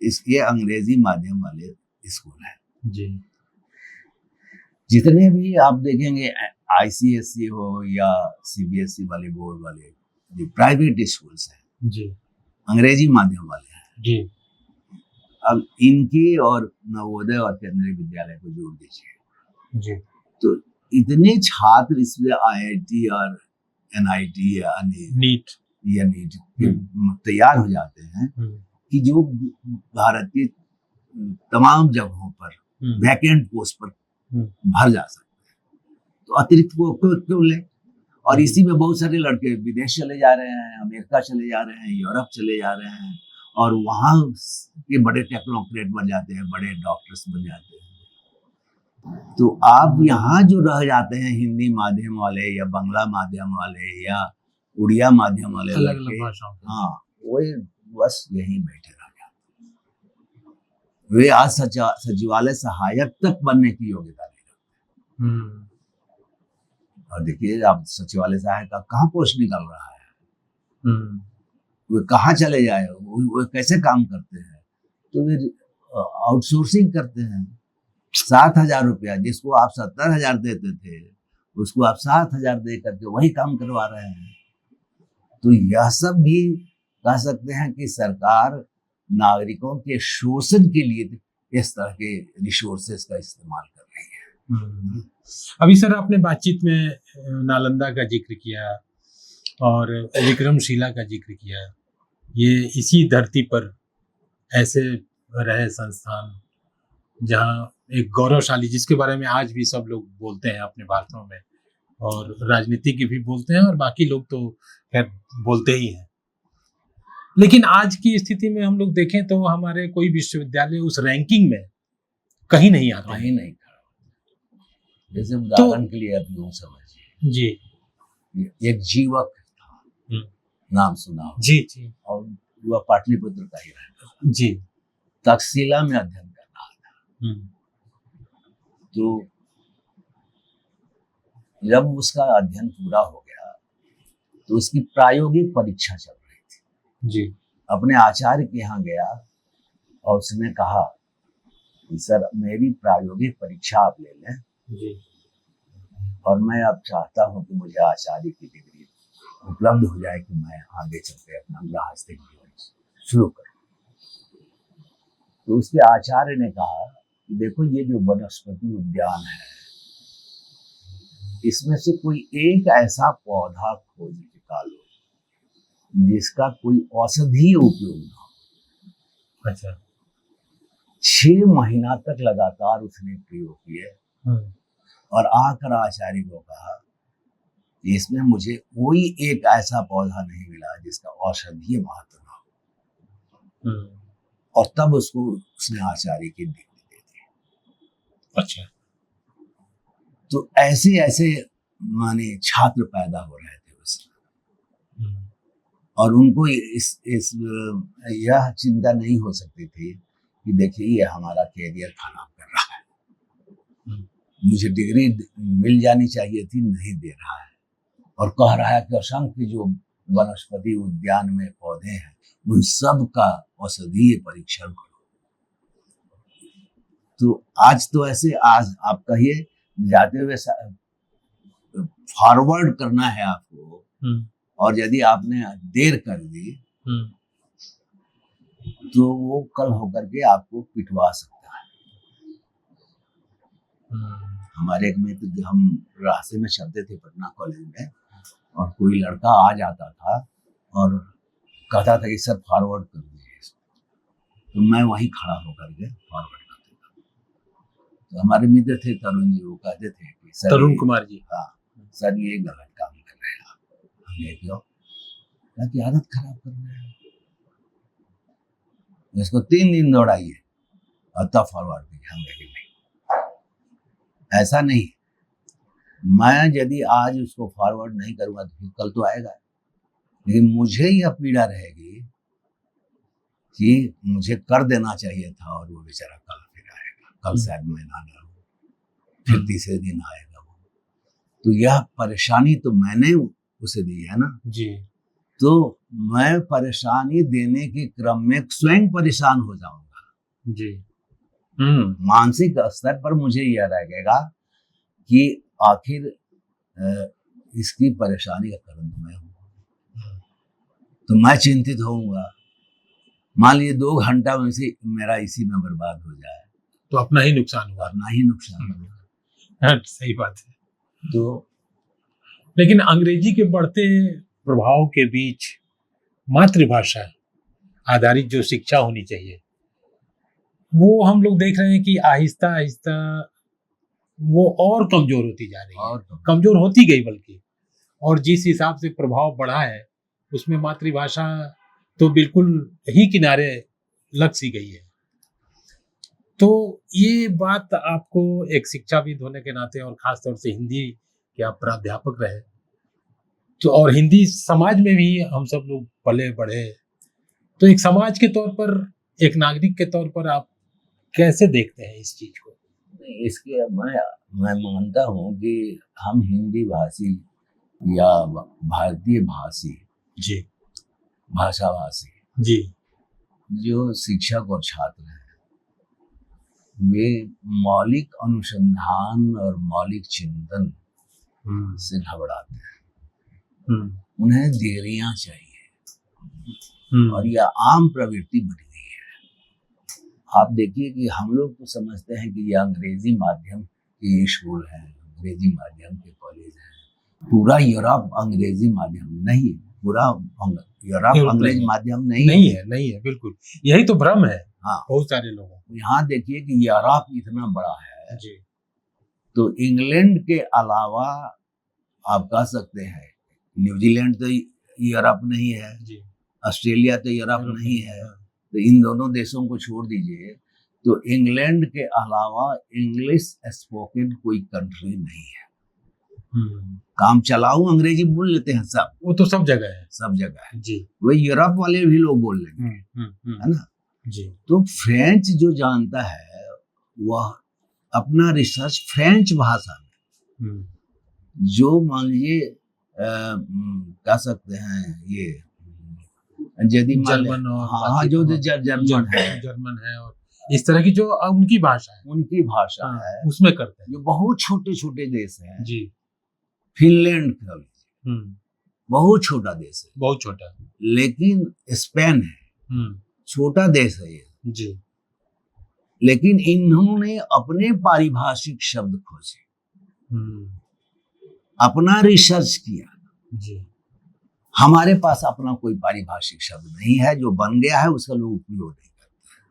ये अंग्रेजी माध्यम वाले स्कूल है। जी, जितने भी आप देखेंगे आईसीएसई हो या सीबीएसई वाले बोर्ड वाले जो प्राइवेट स्कूल्स हैं, जी, अंग्रेजी माध्यम वाले हैं। जी, अब इनके और नवोदय और केंद्रीय विद्यालय को जोड़ दीजिए, जी, तो इतने छात्र इसमें आईआईटी और एनआईटी या नीट तैयार हो जाते हैं कि जो भारत की तमाम जगहों पर वैकेंट पोस्ट पर भर जा सकते हैं। तो अतिरिक्त को क्यों ले? और इसी में बहुत सारे लड़के विदेश चले जा रहे हैं, अमेरिका चले जा रहे हैं, यूरोप चले जा रहे हैं और वहां के बड़े टेक्नोक्रेट बन जाते हैं, बड़े डॉक्टर्स बन जाते हैं। तो आप यहाँ जो रह जाते हैं हिंदी माध्यम वाले या बांग्ला माध्यम वाले या उड़िया माध्यम वाले लड़के, हाँ, वही बस यहीं बैठे रह जाते हैं। वे आज सचिवालय सहायक तक बनने की योग्यता नहीं रखते। और देखिए आप सचिवालय सहायक का कहाँ पोस्ट निकल रहा है, वे कहाँ चले जाए, वो कैसे काम करते हैं? तो वे आउटसोर्सिंग करते हैं। 7,000 रुपया जिसको आप 70,000 देते थे, उसको आप 7,000 दे करके वही काम करवा रहे हैं। तो यह सब भी कह सकते हैं कि सरकार नागरिकों के शोषण के लिए इस तरह के रिसोर्सेस का इस्तेमाल कर रही है। अभी सर आपने बातचीत में नालंदा का जिक्र किया और विक्रमशिला का जिक्र किया। ये इसी धरती पर ऐसे रहे संस्थान जहाँ एक गौरवशाली, जिसके बारे में आज भी सब लोग बोलते हैं अपने भाषणों में और राजनीति की भी बोलते हैं और बाकी लोग तो खैर बोलते ही हैं। लेकिन आज की स्थिति में हम लोग देखें तो हमारे कोई विश्वविद्यालय उस रैंकिंग में कहीं नहीं आता, कहीं नहीं। जैसे उदाहरण के लिए आप यूं समझिए जी, एक जीवक था, नाम सुना हो? जी जी, और वह पाटलिपुत्र का ही रहता जी, तक्षशिला में अध्ययन कर रहा था। तो जब उसका अध्ययन पूरा हो गया तो उसकी प्रायोगिक परीक्षा चल रही थी जी। अपने आचार्य के यहाँ गया और उसने कहा कि सर मेरी प्रायोगिक परीक्षा आप ले लें जी, और मैं अब चाहता हूं कि मुझे आचार्य की डिग्री उपलब्ध हो जाए कि मैं आगे चलकर अपना गृहस्थिक जीवन शुरू करूं। तो उसके आचार्य ने कहा कि देखो ये जो वनस्पति उद्यान है, इसमें से कोई एक ऐसा पौधा खोज निकालो जिसका कोई औषधीय उपयोग ना हो। अच्छा। 6 महीना तक लगातार उसने प्रयोग किए और आकर आचार्य को कहा कि इसमें मुझे कोई एक ऐसा पौधा नहीं मिला जिसका औषधीय महत्व ना हो। और तब उसने आचार्य की डिग्री दे दी। अच्छा। तो ऐसे ऐसे माने छात्र पैदा हो रहे थे उसमें और उनको यह चिंता नहीं हो सकती थी कि देखिए ये हमारा कैरियर खराब कर रहा है, मुझे डिग्री मिल जानी चाहिए थी, नहीं दे रहा है और कह रहा है कि असंख्य जो वनस्पति उद्यान में पौधे हैं उन सब का औषधीय परीक्षण करो। तो आज तो ऐसे, आज आप कहिए जाते हुए फॉरवर्ड करना है आपको, और यदि आपने देर कर दी तो वो कल होकर के आपको पिटवा सकता है। हमारे एक मित्र, हम रास्ते में चलते थे पटना कॉलेज में, और कोई लड़का आ जाता था और कहता था कि सर फॉरवर्ड कर दीजिए, तो मैं वहीं खड़ा होकर के फॉरवर्ड कर देता। तो हमारे मित्र थे तरुण जी, वो कहते थे कि सर, तरुण कुमार जी, हाँ सर ये गलत काम कर रहे हैं आप। हमने क्यों? कि आदत खराब कर रहे हैं, इसको 3 दिन दौड़ाइए और तब फॉरवर्ड कीजिए। हम नहीं, ऐसा नहीं। मैं यदि आज उसको फॉरवर्ड नहीं करूंगा तो फिर कल तो आएगा, लेकिन मुझे यह पीड़ा रहेगी कि मुझे कर देना चाहिए था और वो बेचारा कल फिर आएगा, कल शायद मैं ना रहूं, फिर तीसरे दिन आएगा वो। तो यह परेशानी तो मैंने उसे दी है ना जी। तो मैं परेशानी देने के क्रम में स्वयं परेशान हो जाऊंगा जी। मानसिक स्तर पर मुझे यह लगेगा कि आखिर इसकी परेशानी का कारण मैं हूँ, तो मैं चिंतित होऊंगा। मान लीजिए 2 घंटा में से मेरा इसी में बर्बाद हो जाए तो अपना ही नुकसान होगा, अपना ही नुकसान होगा। सही बात है। तो लेकिन अंग्रेजी के बढ़ते प्रभाव के बीच मातृभाषा आधारित जो शिक्षा होनी चाहिए, वो हम लोग देख रहे हैं कि आहिस्ता आहिस्ता वो और कमजोर होती जा रही है, और कमजोर होती गई बल्कि। और जिस हिसाब से प्रभाव बढ़ा है उसमें मातृभाषा तो बिल्कुल ही किनारे लग सी गई है। तो ये बात आपको एक शिक्षाविद होने के नाते, और खासतौर से हिंदी के आप प्राध्यापक रहे, तो और हिंदी समाज में भी हम सब लोग पले बढ़े, तो एक समाज के तौर पर, एक नागरिक के तौर पर आप कैसे देखते हैं इस चीज को? इसके मैं मानता हूँ कि हम हिंदी भाषी या भारतीय भाषी जी, भाषा भाषी जी, जो शिक्षक और छात्र हैं, वे मौलिक अनुसंधान और मौलिक चिंतन से घबराते हैं। उन्हें देरियां चाहिए, और यह आम प्रवृत्ति बन गई है। आप देखिए कि हम लोग तो समझते हैं कि यह अंग्रेजी माध्यम के स्कूल हैं, अंग्रेजी माध्यम के कॉलेज हैं। पूरा यूरोप अंग्रेजी माध्यम नहीं है, पूरा यूरोप अंग्रेजी माध्यम नहीं है, बिल्कुल। यही तो भ्रम है हाँ, बहुत सारे लोगों को। यहाँ देखिए कि यूरोप इतना बड़ा है जी, तो इंग्लैंड के अलावा आप कह सकते हैं न्यूजीलैंड तो यूरोप नहीं है जी, ऑस्ट्रेलिया तो यूरोप नहीं है, तो इन दोनों देशों को छोड़ दीजिए, तो इंग्लैंड के अलावा इंग्लिश स्पोकन कोई कंट्री नहीं है। काम चलाऊ अंग्रेजी बोल लेते हैं सब, वो तो सब जगह है, सब जगह है जी। वही यूरोप वाले भी लोग बोल लेंगे, है ना जी। तो फ्रेंच जो जानता है वह अपना रिसर्च फ्रेंच भाषा में, जो मान लीजिए कह सकते हैं ये यदि जर्मन, हाँ जो जर्मन है और इस तरह की जो उनकी भाषा है, उसमें करते हैं। जो बहुत छोटे छोटे देश हैं जी, फिनलैंड बहुत छोटा देश है, बहुत छोटा, लेकिन स्पेन है छोटा देश है ये जी, लेकिन इन्होंने अपने पारिभाषिक शब्द खोजे, अपना रिसर्च किया जी। हमारे पास अपना कोई पारिभाषिक शब्द नहीं है, जो बन गया है उसका लोग उपयोग नहीं करते हैं।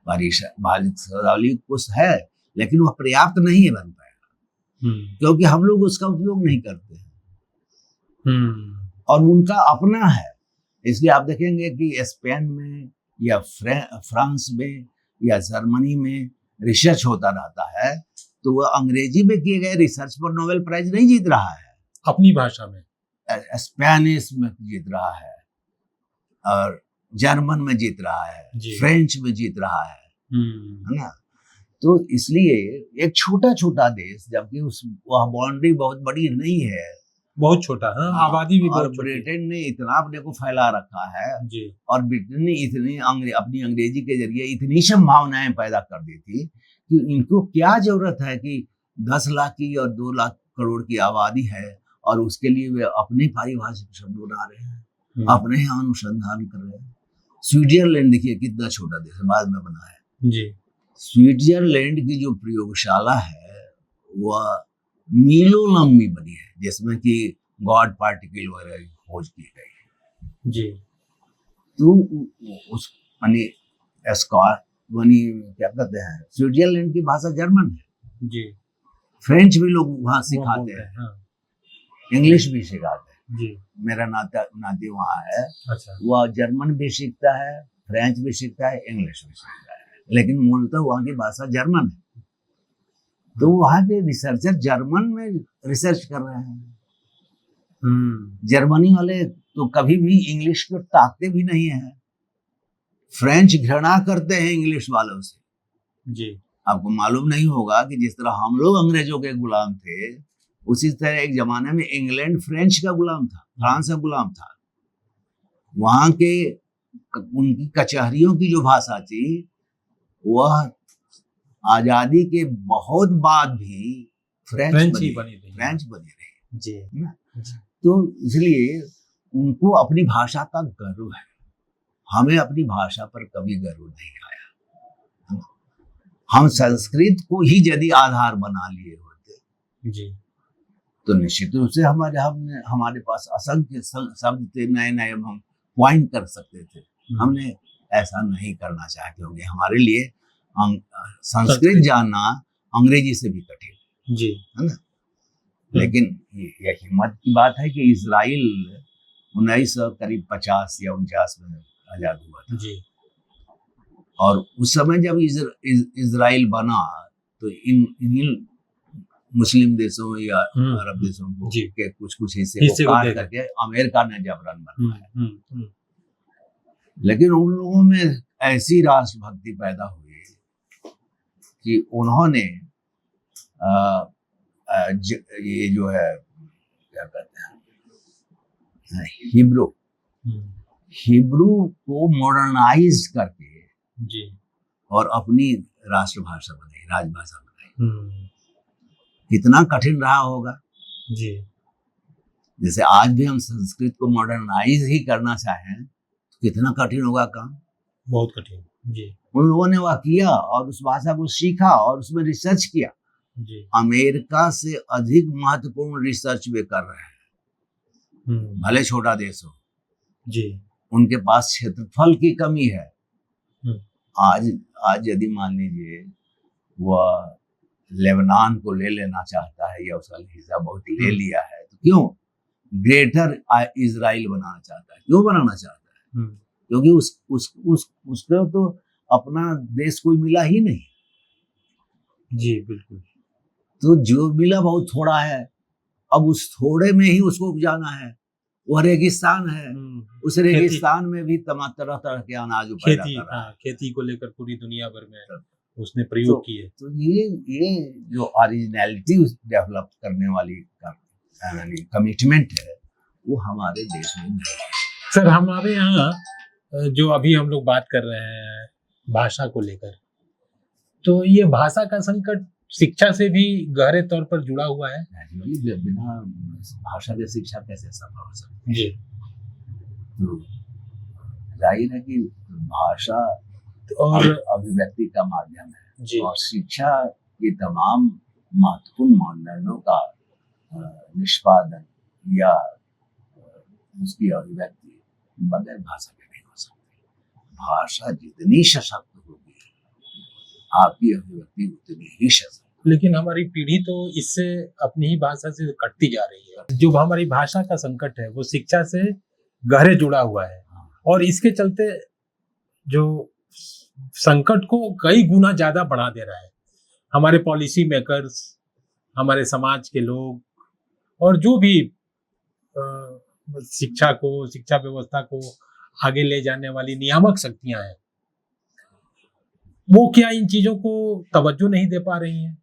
पारिभाषिक शब्दावली कुछ है लेकिन वह पर्याप्त नहीं है बन पाएगा, क्योंकि हम लोग उसका उपयोग नहीं करते हैं, और उनका अपना है। इसलिए आप देखेंगे कि स्पेन में या फ्रांस में या जर्मनी में रिसर्च होता रहता है, तो वह अंग्रेजी में किए गए रिसर्च पर नोबेल प्राइज नहीं जीत रहा है, अपनी भाषा में स्पेनिश में जीत रहा है, और जर्मन में जीत रहा है, फ्रेंच में जीत रहा है ना। तो इसलिए एक छोटा छोटा देश, जबकि वह बाउंड्री बहुत बड़ी नहीं है, बहुत छोटा, आबादी भी बहुत, ब्रिटेन ने इतना अपने को फैला रखा है जी, और ब्रिटेन ने इतनी अपनी अंग्रेजी के जरिए इतनी संभावनाएं पैदा कर दी थी कि इनको क्या जरूरत है कि 10 लाख की और 2 लाख करोड़ की आबादी है, और उसके लिए वे अपने पारिभाषिक शब्द बना रहे हैं, अपने यहाँ अनुसंधान कर रहे हैं। स्विट्जरलैंड देखिए कितना छोटा देश है, बाद में बना है जी। स्विट्जरलैंड की जो प्रयोगशाला है वह मीलों लंबी बनी है, जिसमें कि गॉड पार्टिकल वगैरह की खोज की गई है जी। तो उस यानी क्या कहते हैं, स्विट्जरलैंड की भाषा जर्मन है जी। फ्रेंच भी लोग वहाँ सिखाते हैं, हाँ। इंग्लिश भी सिखाते हैं जी। मेरा नाती वहाँ है। अच्छा। वह जर्मन भी सीखता है, फ्रेंच भी सीखता है, इंग्लिश भी सीखता है, लेकिन मूलतः वहाँ की भाषा जर्मन है। तो वहाँ के रिसर्चर जर्मन में रिसर्च कर रहे हैं। जर्मनी वाले तो कभी भी इंग्लिश को ताकते भी नहीं है, फ्रेंच घृणा करते हैं इंग्लिश वालों से जी। आपको मालूम नहीं होगा कि जिस तरह हम लोग अंग्रेजों के गुलाम थे, उसी तरह एक जमाने में इंग्लैंड फ्रेंच का गुलाम था, फ्रांस का गुलाम था। वहां के उनकी कचहरियों की जो भाषा थी वह आजादी के बहुत बाद भी फ्रेंच बनी रही जी। तो इसलिए उनको अपनी भाषा का गर्व है, हमें अपनी भाषा पर कभी गर्व नहीं आया। हम संस्कृत को ही यदि आधार बना लिए होते जी तो निश्चित रूप से हमारे पास असंख्य शब्द थे, नए नए हम पॉइंट कर सकते थे। हमने ऐसा नहीं करना चाहा, क्योंकि हमारे लिए संस्कृत जानना अंग्रेजी से भी कठिन जी है ना। लेकिन यह हिम्मत की बात है कि इजराइल 1950 या 49 में आजाद हुआ था जी। और उस समय जब इजराइल बना तो इन मुस्लिम देशों या अरब देशों को के कुछ हिस्से को काट करके अमेरिका ने जबरन बनवाया। लेकिन उन लोगों में ऐसी राष्ट्रभक्ति पैदा हुई कि उन्होंने ये जो है क्या कहते हैं हिब्रू को मॉडर्नाइज करके जी और अपनी राष्ट्रभाषा बनाई, राजभाषा बनाई। कितना कठिन रहा होगा जी। जैसे आज भी हम संस्कृत को मॉडर्नाइज ही करना चाहें तो कितना कठिन होगा काम, बहुत कठिन जी। उन लोगों ने वह किया और उस भाषा को सीखा और उसमें रिसर्च किया जी। अमेरिका से अधिक महत्वपूर्ण रिसर्च वे कर रहे हैं, भले छोटा देश हो जी। उनके पास क्षेत्रफल की कमी है। आज यदि मान लीजिए वह लेबनान को ले लेना चाहता है या उसका हिस्सा बहुत ले लिया है तो क्यों ग्रेटर इजराइल बनाना चाहता है, क्यों बनाना चाहता है? क्योंकि उसको तो अपना देश कोई मिला ही नहीं। जी बिल्कुल। तो जो मिला बहुत थोड़ा है, अब उस थोड़े में ही उसको उपजाना है। वो रेगिस्तान है, उस रेगिस्तान में भी तरह तरह के अनाज पैदा कर रहा है। खेती को लेकर पूरी दुनिया भर में उसने प्रयोग किए। तो ये जो ओरिजिनलिटी डेवलप करने वाली कमिटमेंट है वो हमारे देश में नहीं है। सर हमारे यहाँ जो अभी हम लोग बात कर रहे हैं भाषा को लेकर, तो ये भाषा का संकट शिक्षा से भी गहरे तौर पर जुड़ा हुआ है। बिना भाषा के शिक्षा कैसे संभव हो सकती है जी। तो जाहिर है कि भाषा और अभिव्यक्ति का माध्यम है जी। और शिक्षा के तमाम महत्वपूर्ण मानदंडों का निष्पादन या उसकी अभिव्यक्ति बगैर भाषा के नहीं हो सकती। भाषा जितनी सशक्त होगी आपकी अभिव्यक्ति उतनी ही सशक्त। लेकिन हमारी पीढ़ी तो इससे अपनी ही भाषा से कटती जा रही है। जो हमारी भाषा का संकट है वो शिक्षा से गहरे जुड़ा हुआ है और इसके चलते जो संकट को कई गुना ज्यादा बढ़ा दे रहा है। हमारे पॉलिसी मेकर्स, हमारे समाज के लोग और जो भी शिक्षा व्यवस्था को आगे ले जाने वाली नियामक शक्तियां हैं, वो क्या इन चीजों को तवज्जो नहीं दे पा रही हैं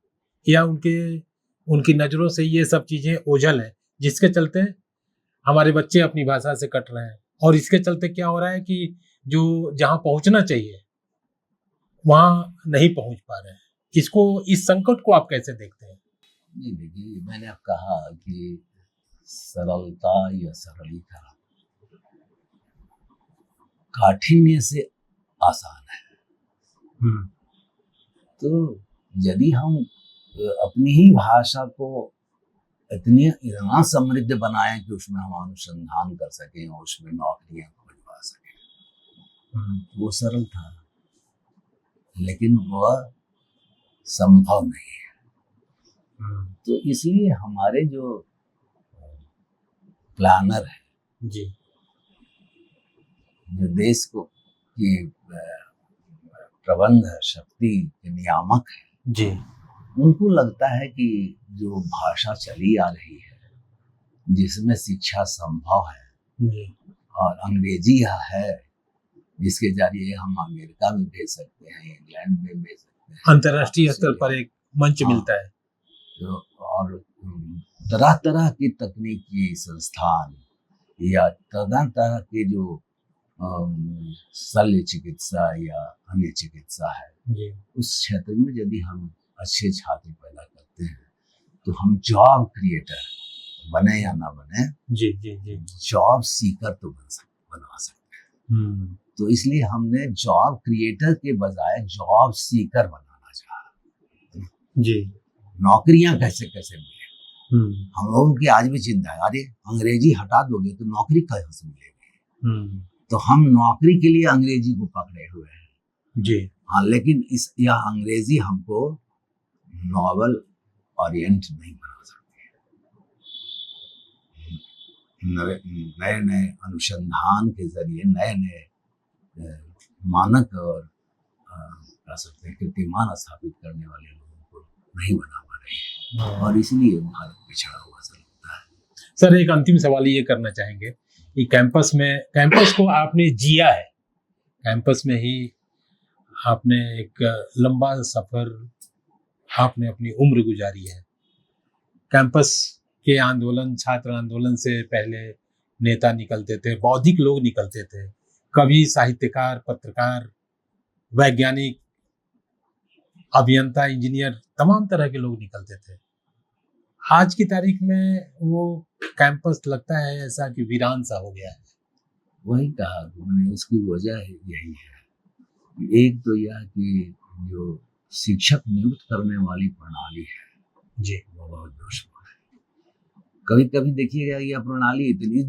या उनकी नजरों से ये सब चीजें ओझल है, जिसके चलते हमारे बच्चे अपनी भाषा से कट रहे हैं। और इसके चलते क्या हो रहा है कि जो जहां पहुंचना चाहिए वहां नहीं पहुंच पा रहे हैं। इस संकट को आप कैसे देखते हैं? नहीं, देखिए मैंने अब कहा कि सरलता या सरलीकरण काठिन्य से आसान है। तो यदि हम अपनी ही भाषा को इतना समृद्ध बनाएं कि उसमें हम अनुसंधान कर सकें और उसमें नौकरियां खोजवा सकें, वो सरल था, लेकिन वह संभव नहीं है। तो इसलिए हमारे जो प्लानर है जी, जो देश को की प्रबंध शक्ति के नियामक है जी, उनको लगता है कि जो भाषा चली आ रही है जिसमें शिक्षा संभव है जी, और अंग्रेजी है जिसके जरिए हम अमेरिका में भेज सकते हैं, इंग्लैंड में भेज सकते हैं, अंतर्राष्ट्रीय स्तर पर एक मंच मिलता है। तो और तरह तरह की तकनीकी संस्थान या तरह तरह के जो शल्य चिकित्सा या अन्य चिकित्सा है जी, उस क्षेत्र में यदि हम अच्छे छात्र पैदा करते हैं तो हम जॉब क्रिएटर बने या ना बने, जी, जी, जी, जॉब सीकर तो बना सकते हैं। तो इसलिए हमने जॉब क्रिएटर के बजाय जॉब सीकर बनाना चाहा। जी, नौकरियां कैसे कैसे मिले, हम लोगों की आज भी चिंता है, अरे अंग्रेजी हटा दोगे तो नौकरी कहाँ से मिलेगी। तो हम नौकरी के लिए अंग्रेजी को पकड़े हुए हैं। जी, हाँ, लेकिन यह अंग्रेजी हमको नॉवल ओरिएंट नहीं बना सकती है। नए नए अनुसंधान के जरिए नए नए मानक और कह सकते हैं कीर्तिमान स्थापित करने वाले लोगों को नहीं बना पा रही है और इसलिए भारत पिछड़ा हुआ सा लगता है। सर, एक अंतिम सवाल ये करना चाहेंगे कि कैंपस को आपने जिया है, कैंपस में ही आपने एक लंबा सफर आपने अपनी उम्र गुजारी है। कैंपस के आंदोलन, छात्र आंदोलन से पहले नेता निकलते थे, बौद्धिक लोग निकलते थे, कवि, साहित्यकार, पत्रकार, वैज्ञानिक, अभियंता, इंजीनियर, तमाम तरह के लोग निकलते थे। आज की तारीख में वो कैंपस लगता है ऐसा कि वीरान सा हो गया है। वही कहा मैंने, उसकी वजह यही है। एक तो यह कि जो शिक्षक नियुक्त करने वाली प्रणाली है जी, वो बहुत दुष्प्रभाव है। कभी कभी देखिएगा यह प्रणाली इतनी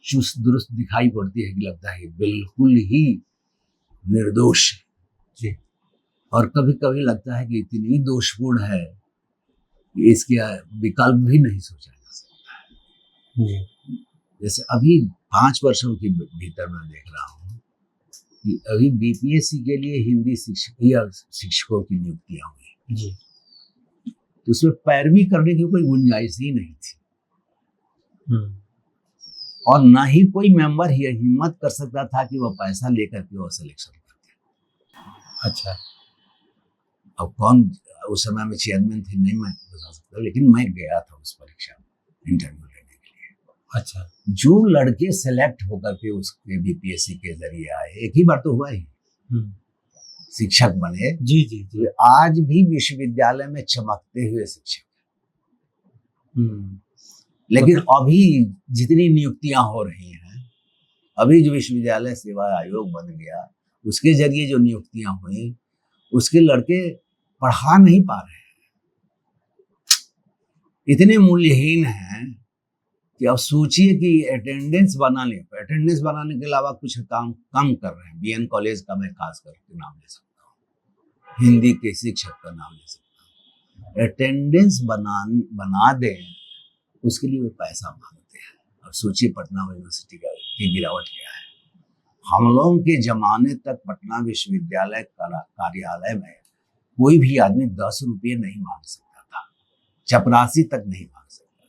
चुस्त दुरुस्त दिखाई पड़ती है कि लगता है बिल्कुल ही निर्दोष है जी, और कभी कभी लगता है कि इतनी दोषपूर्ण है कि इसके विकल्प भी नहीं सोचा जा सकता है। जी, जैसे अभी 5 वर्षों के भीतर मैं देख रहा हूँ कि अभी बीपीएससी के लिए हिंदी शिक्षकों की नियुक्तियां हुई जी, तो उसमें पैरवी करने की कोई गुंजाइश ही नहीं थी और ना ही कोई मेंबर हिम्मत कर सकता था कि वह पैसा लेकर के वो सिलेक्शन करते। अच्छा, अब कौन उस समय में चेयरमैन थे नहीं मैं बता सकता, लेकिन मैं गया था उस परीक्षा में इंटरव्यू लेने के लिए। अच्छा, जो लड़के सेलेक्ट होकर के उसके बीपीएससी के जरिए आए, एक ही बार तो हुआ ही, शिक्षक बने। जी, जी, जी, आज भी विश्वविद्यालय में चमकते हुए शिक्षक। लेकिन अभी जितनी नियुक्तियां हो रही हैं, अभी जो विश्वविद्यालय सेवा आयोग बन गया उसके जरिए जो नियुक्तियां हुई उसके लड़के पढ़ा नहीं पा रहे हैं, इतने मूल्यहीन हैं कि अब सोचिए कि अटेंडेंस बनाने के अलावा कुछ काम कम कर रहे हैं। बीएन कॉलेज का मैं खास करके नाम ले सकता हूँ, हिंदी के शिक्षक का नाम ले सकता हूँ। अटेंडेंस बना दें उसके लिए वो पैसा मांगते हैं। अब सोचिए पटना यूनिवर्सिटी की गिरावट क्या है। हम लोगों के जमाने तक पटना विश्वविद्यालय कार्यालय में कोई भी आदमी 10 रुपये नहीं मांग सकता था, चपरासी तक नहीं मांग सकता था।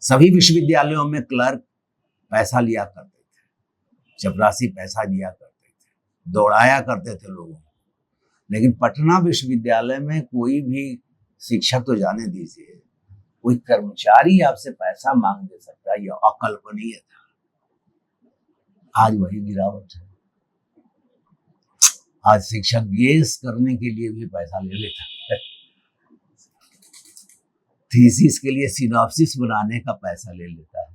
सभी विश्वविद्यालयों में क्लर्क पैसा लिया करते थे, चपरासी पैसा लिया करते थे, दौड़ाया करते थे लोगों को। लेकिन पटना विश्वविद्यालय में कोई भी शिक्षक तो जाने दीजिए, कोई कर्मचारी आपसे पैसा मांग दे सकता है, यह अकल्पनीय था। आज वही गिरावट है। आज शिक्षक गेस करने के लिए भी पैसा ले लेता है। थीसिस के लिए सिनॉप्सिस बनाने का पैसा ले लेता है,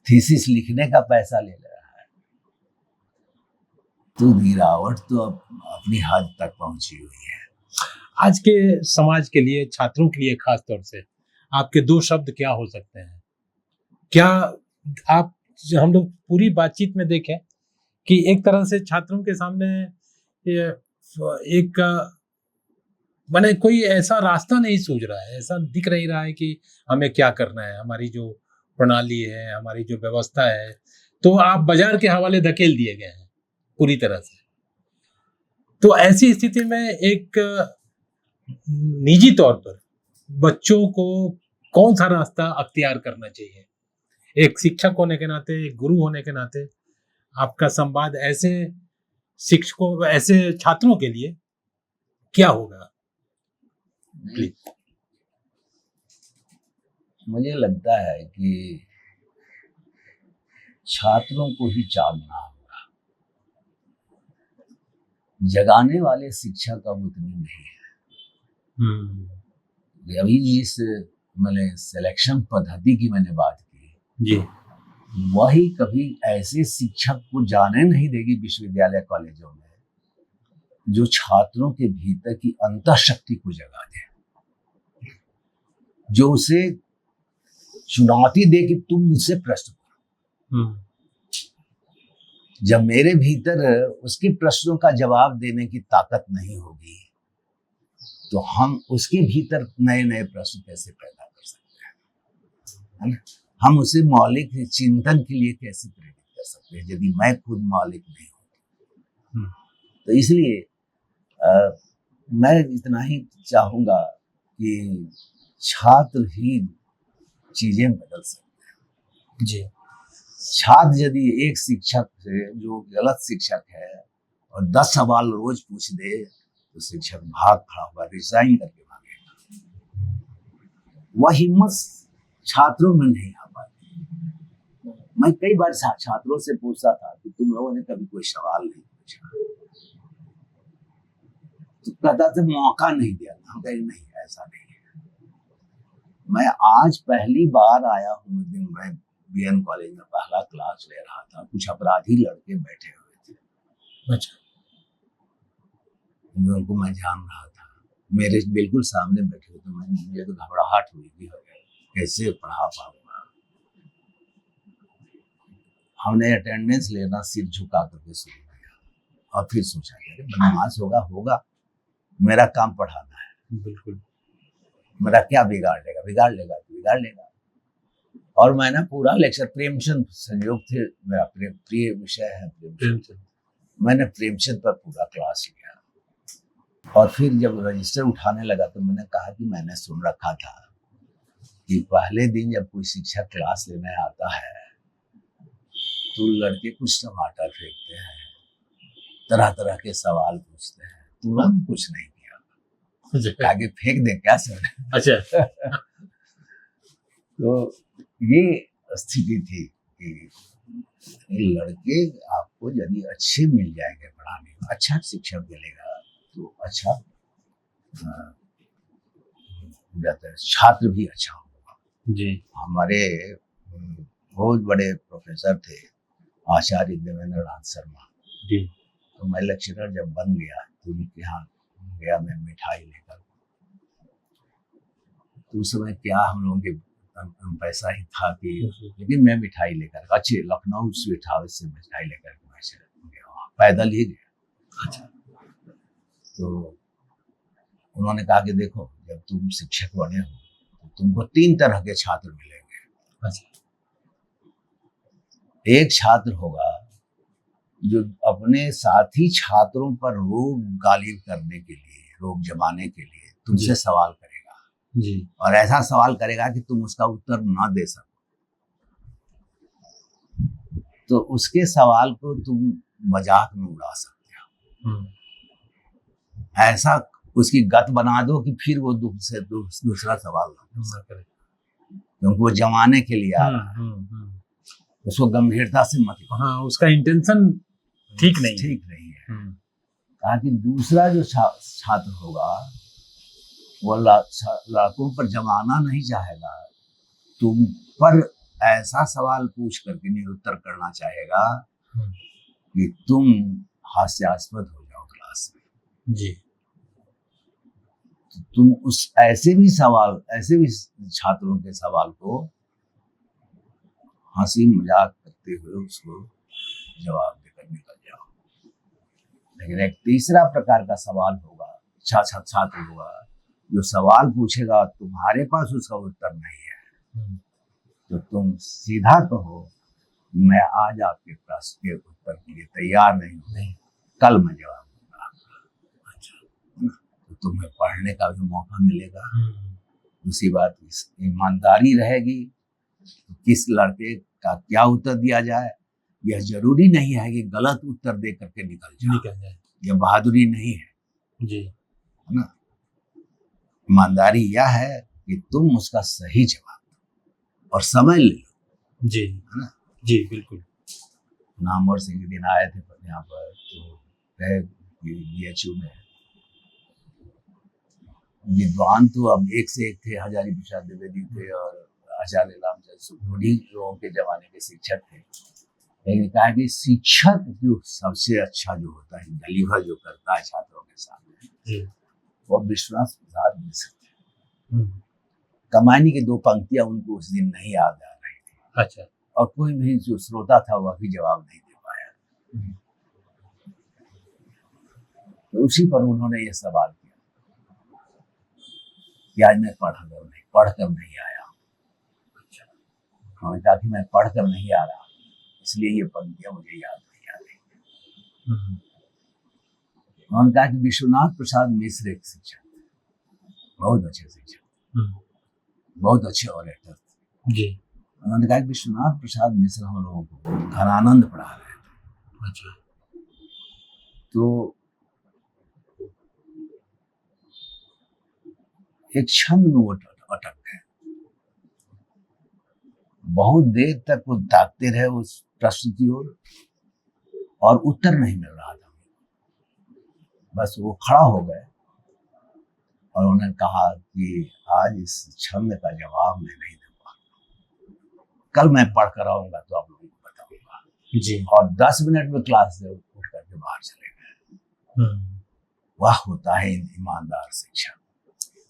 थीसिस लिखने का पैसा ले रहा है। तो गिरावट तो अब अपनी हद तक पहुंची हुई है। आज के समाज के लिए, छात्रों के लिए खास तौर से आपके 2 शब्द क्या हो सकते हैं? क्या आप, हम लोग पूरी बातचीत में देखें कि एक तरह से छात्रों के सामने एक माने कोई ऐसा रास्ता नहीं सूझ रहा है, ऐसा दिख नहीं रहा है कि हमें क्या करना है। हमारी जो प्रणाली है, हमारी जो व्यवस्था है, तो आप बाजार के हवाले धकेल दिए गए हैं पूरी तरह से। तो ऐसी स्थिति में एक निजी तौर पर बच्चों को कौन सा रास्ता अख्तियार करना चाहिए? एक शिक्षक होने के नाते, एक गुरु होने के नाते, आपका संवाद ऐसे शिक्षकों, ऐसे छात्रों के लिए क्या होगा? प्लीज। मुझे लगता है कि छात्रों को ही जागना होगा। जगाने वाले शिक्षक अब उतने नहीं है। अभी जिस मैंने सिलेक्शन पद्धति की मैंने बात की जी, वही कभी ऐसे शिक्षक को जाने नहीं देगी विश्वविद्यालय कॉलेजों में जो छात्रों के भीतर की अंतःशक्ति को जगा दे, जो उसे चुनौती दे कि तुम मुझसे प्रश्न करो। जब मेरे भीतर उसके प्रश्नों का जवाब देने की ताकत नहीं होगी तो हम उसके भीतर नए नए प्रश्न कैसे पैदा कर सकते हैं, है ना? हम उसे मौलिक चिंतन के लिए कैसे प्रेरित कर सकते हैं यदि मैं खुद मौलिक नहीं हूँ? तो इसलिए मैं इतना ही चाहूंगा कि छात्र ही चीजें बदल सकते हैं। जी, छात्र यदि एक शिक्षक से जो गलत शिक्षक है और 10 सवाल रोज पूछ दे तो शिक्षक भाग खड़ा होगा, रिजाइन करके भागेगा। वह हिम्मत छात्रों में नहीं आ पाती। मैं कई बार छात्रों से पूछता था कि तुम लोगों ने कभी कोई सवाल नहीं पूछा, तो कहता था मौका नहीं दिया। हम कहे नहीं, ऐसा नहीं है। मैं आज पहली बार आया हूँ, दिन मैं बीएन कॉलेज में पहला क्लास ले रहा था, कुछ अपराधी लड़के बैठे हुए थे। अच्छा, उनको मैं जान रहा था, मेरे बिल्कुल सामने बैठे हुए थे। मुझे तो घबराहट हुई कि कैसे पढ़ा पाऊंगा। हमने अटेंडेंस लेना सिर झुका करके शुरू किया और फिर सोचा कि बदमाश होगा, मेरा काम पढ़ाना है। बिल्कुल। मेरा क्या बिगाड़ लेगा। और मैंने पूरा लेक्चर, प्रेमचंद संयोग थे मेरा प्रिय विषय है प्रेमचंद, मैंने प्रेमचंद पर पूरा क्लास लिया। और फिर जब रजिस्टर उठाने लगा तो मैंने कहा कि मैंने सुन रखा था कि पहले दिन जब कोई शिक्षक क्लास लेने आता है तो लड़के कुछ टमाटर फेंकते हैं, तरह तरह के सवाल पूछते हैं। तुरंत कुछ नहीं किया, आगे फेंक दे क्या सर? अच्छा। तो ये स्थिति थी कि लड़के आपको यदि अच्छे मिल जाएंगे पढ़ाने में, अच्छा शिक्षक मिलेगा तो अच्छा छात्र भी अच्छा होगा। जी, हमारे बहुत बड़े प्रोफेसर थे आचार्य देवेंद्र नाथ शर्मा जी। तो मैं लेक्चरर जब बन गया तो उनके यहाँ गया मैं मिठाई लेकर। तो उस समय क्या हम लोगों के पैसा ही था कि, लेकिन मैं मिठाई लेकर, अच्छे लखनऊ स्वीट हाउस से मिठाई लेकर गया, पैदल ही गया। अच्छा। तो उन्होंने कहा कि देखो जब तुम शिक्षक बने हो तो तुमको 3 तरह के छात्र मिलेंगे। अच्छा। एक छात्र होगा जो अपने साथी छात्रों पर रोब गालिब करने के लिए, रोब जमाने के लिए तुमसे सवाल करेगा जी, और ऐसा सवाल करेगा कि तुम उसका उत्तर ना दे सको। तो उसके सवाल को तुम मजाक में उड़ा सकते हो, ऐसा उसकी गत बना दो कि फिर वो दूसरा सवाल ना करे, क्योंकि वो जमाने के लिए आ रहा है। उसको गंभीरता से मत लो। हाँ, उसका इंटेंशन ठीक नहीं है। कहा कि दूसरा जो छात्र होगा वो लड़कों पर जमाना नहीं चाहेगा, तुम पर ऐसा सवाल पूछ करके निरुत्तर करना चाहेगा कि तुम हास्यास्पद हो जाओ क्लास में जी। तो तुम उस ऐसे भी छात्रों के सवाल को हंसी मजाक करते हुए उसको जवाब देकर निकल जाओ। लेकिन एक तीसरा प्रकार का सवाल होगा, छात्र होगा जो सवाल पूछेगा, तुम्हारे पास उसका उत्तर नहीं है, तो तुम सीधा कहो मैं आज आपके प्रश्न के उत्तर के लिए तैयार नहीं हूँ, कल मैं जवाब दूंगा। अच्छा, तो तुम्हें पढ़ने का भी मौका मिलेगा। दूसरी बात, ईमानदारी रहेगी। तो किस लड़के का क्या उत्तर दिया जाए, यह जरूरी नहीं है कि गलत उत्तर दे करके निकल जाए। यह बहादुरी नहीं है जी, है ना। ईमानदारी यह है कि तुम उसका सही जवाब दो और समय ले लो। जी, है ना। जी बिल्कुल। नामवर सिंह दिन आए थे यहाँ पर, तो कहे BHU में विद्वान तो अब एक से एक थे, हजारी प्रसाद द्विवेदी थे और आचार्य रामचंद्र सुखमणी लोगों के जमाने के शिक्षक थे। लेकिन कहा कि शिक्षक जो सबसे अच्छा जो होता है, डिलीवर जो करता है छात्रों के सामने, वो विश्वनाथ प्रसाद मिश्र थे। कमानी की 2 पंक्तियां उनको उस दिन नहीं याद आ रही थी। अच्छा। और कोई भी जो श्रोता था वह भी जवाब नहीं दे पाया। तो उसी पर उन्होंने ये सवाल किया कि आज मैं पढ़कर नहीं आया। अच्छा। उन्होंने कहा कि मैं पढ़कर नहीं आ रहा, इसलिए ये पंक्तियां मुझे याद नहीं आ रही। उन्होंने कहा कि विश्वनाथ प्रसाद मिश्र एक शिक्षक थे, बहुत अच्छे शिक्षक, बहुत अच्छे ऑरेटर थे जी। उन्होंने कहा कि विश्वनाथ प्रसाद मिश्र हम लोगों को घनानंद पढ़ा रहे थे। अच्छा। तो एक छंद में वो अटक गए, बहुत देर तक वो ताकते रहे उस प्रश्न की ओर और उत्तर नहीं मिल रहा था। बस वो खड़ा हो गए और उन्होंने कहा कि आज इस छंद का जवाब मैं नहीं दूंगा, कल मैं पढ़ कर आऊंगा तो आप लोगों को बताऊंगा जी। और 10 मिनट में क्लास से उठ करके बाहर चले गए। वह होता है ईमानदार शिक्षक।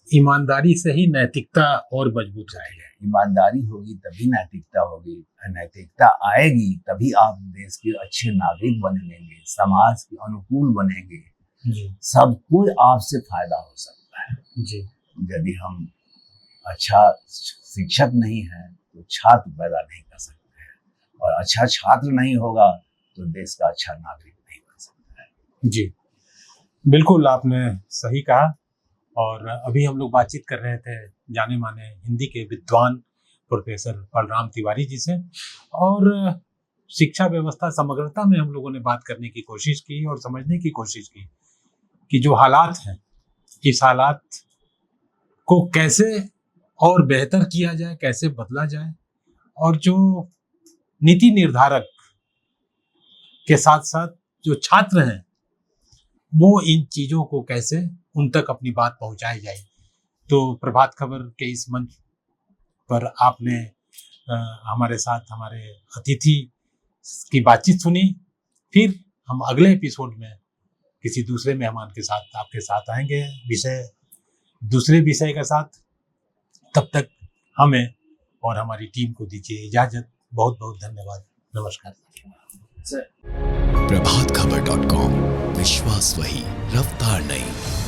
ईमानदारी से ही नैतिकता और मजबूत रहेगी। ईमानदारी होगी तभी नैतिकता होगी, नैतिकता आएगी तभी आप देश के अच्छे नागरिक बनेंगे, समाज के अनुकूल बनेंगे जी। सबको आपसे फायदा हो सकता है जी। यदि हम अच्छा शिक्षक नहीं है तो छात्र पैदा नहीं कर सकते हैं, और अच्छा छात्र नहीं होगा तो देश का अच्छा नागरिक नहीं बन सकता है जी। बिल्कुल आपने सही कहा। और अभी हम लोग बातचीत कर रहे थे जाने माने हिंदी के विद्वान प्रोफेसर बलराम तिवारी जी से, और शिक्षा व्यवस्था समग्रता में हम लोगों ने बात करने की कोशिश की और समझने की कोशिश की कि जो हालात हैं, इस हालात को कैसे और बेहतर किया जाए, कैसे बदला जाए, और जो नीति निर्धारक के साथ साथ जो छात्र हैं वो इन चीज़ों को कैसे उन तक अपनी बात पहुंचाई जाए। तो प्रभात खबर के इस मंच पर आपने हमारे साथ हमारे अतिथि की बातचीत सुनी। फिर हम अगले एपिसोड में किसी दूसरे मेहमान के साथ आपके साथ आएंगे दूसरे विषय के साथ। तब तक हमें और हमारी टीम को दीजिए इजाजत। बहुत बहुत धन्यवाद। नमस्कार। प्रभातखबर.com, विश्वास वही, रफ्तार नहीं।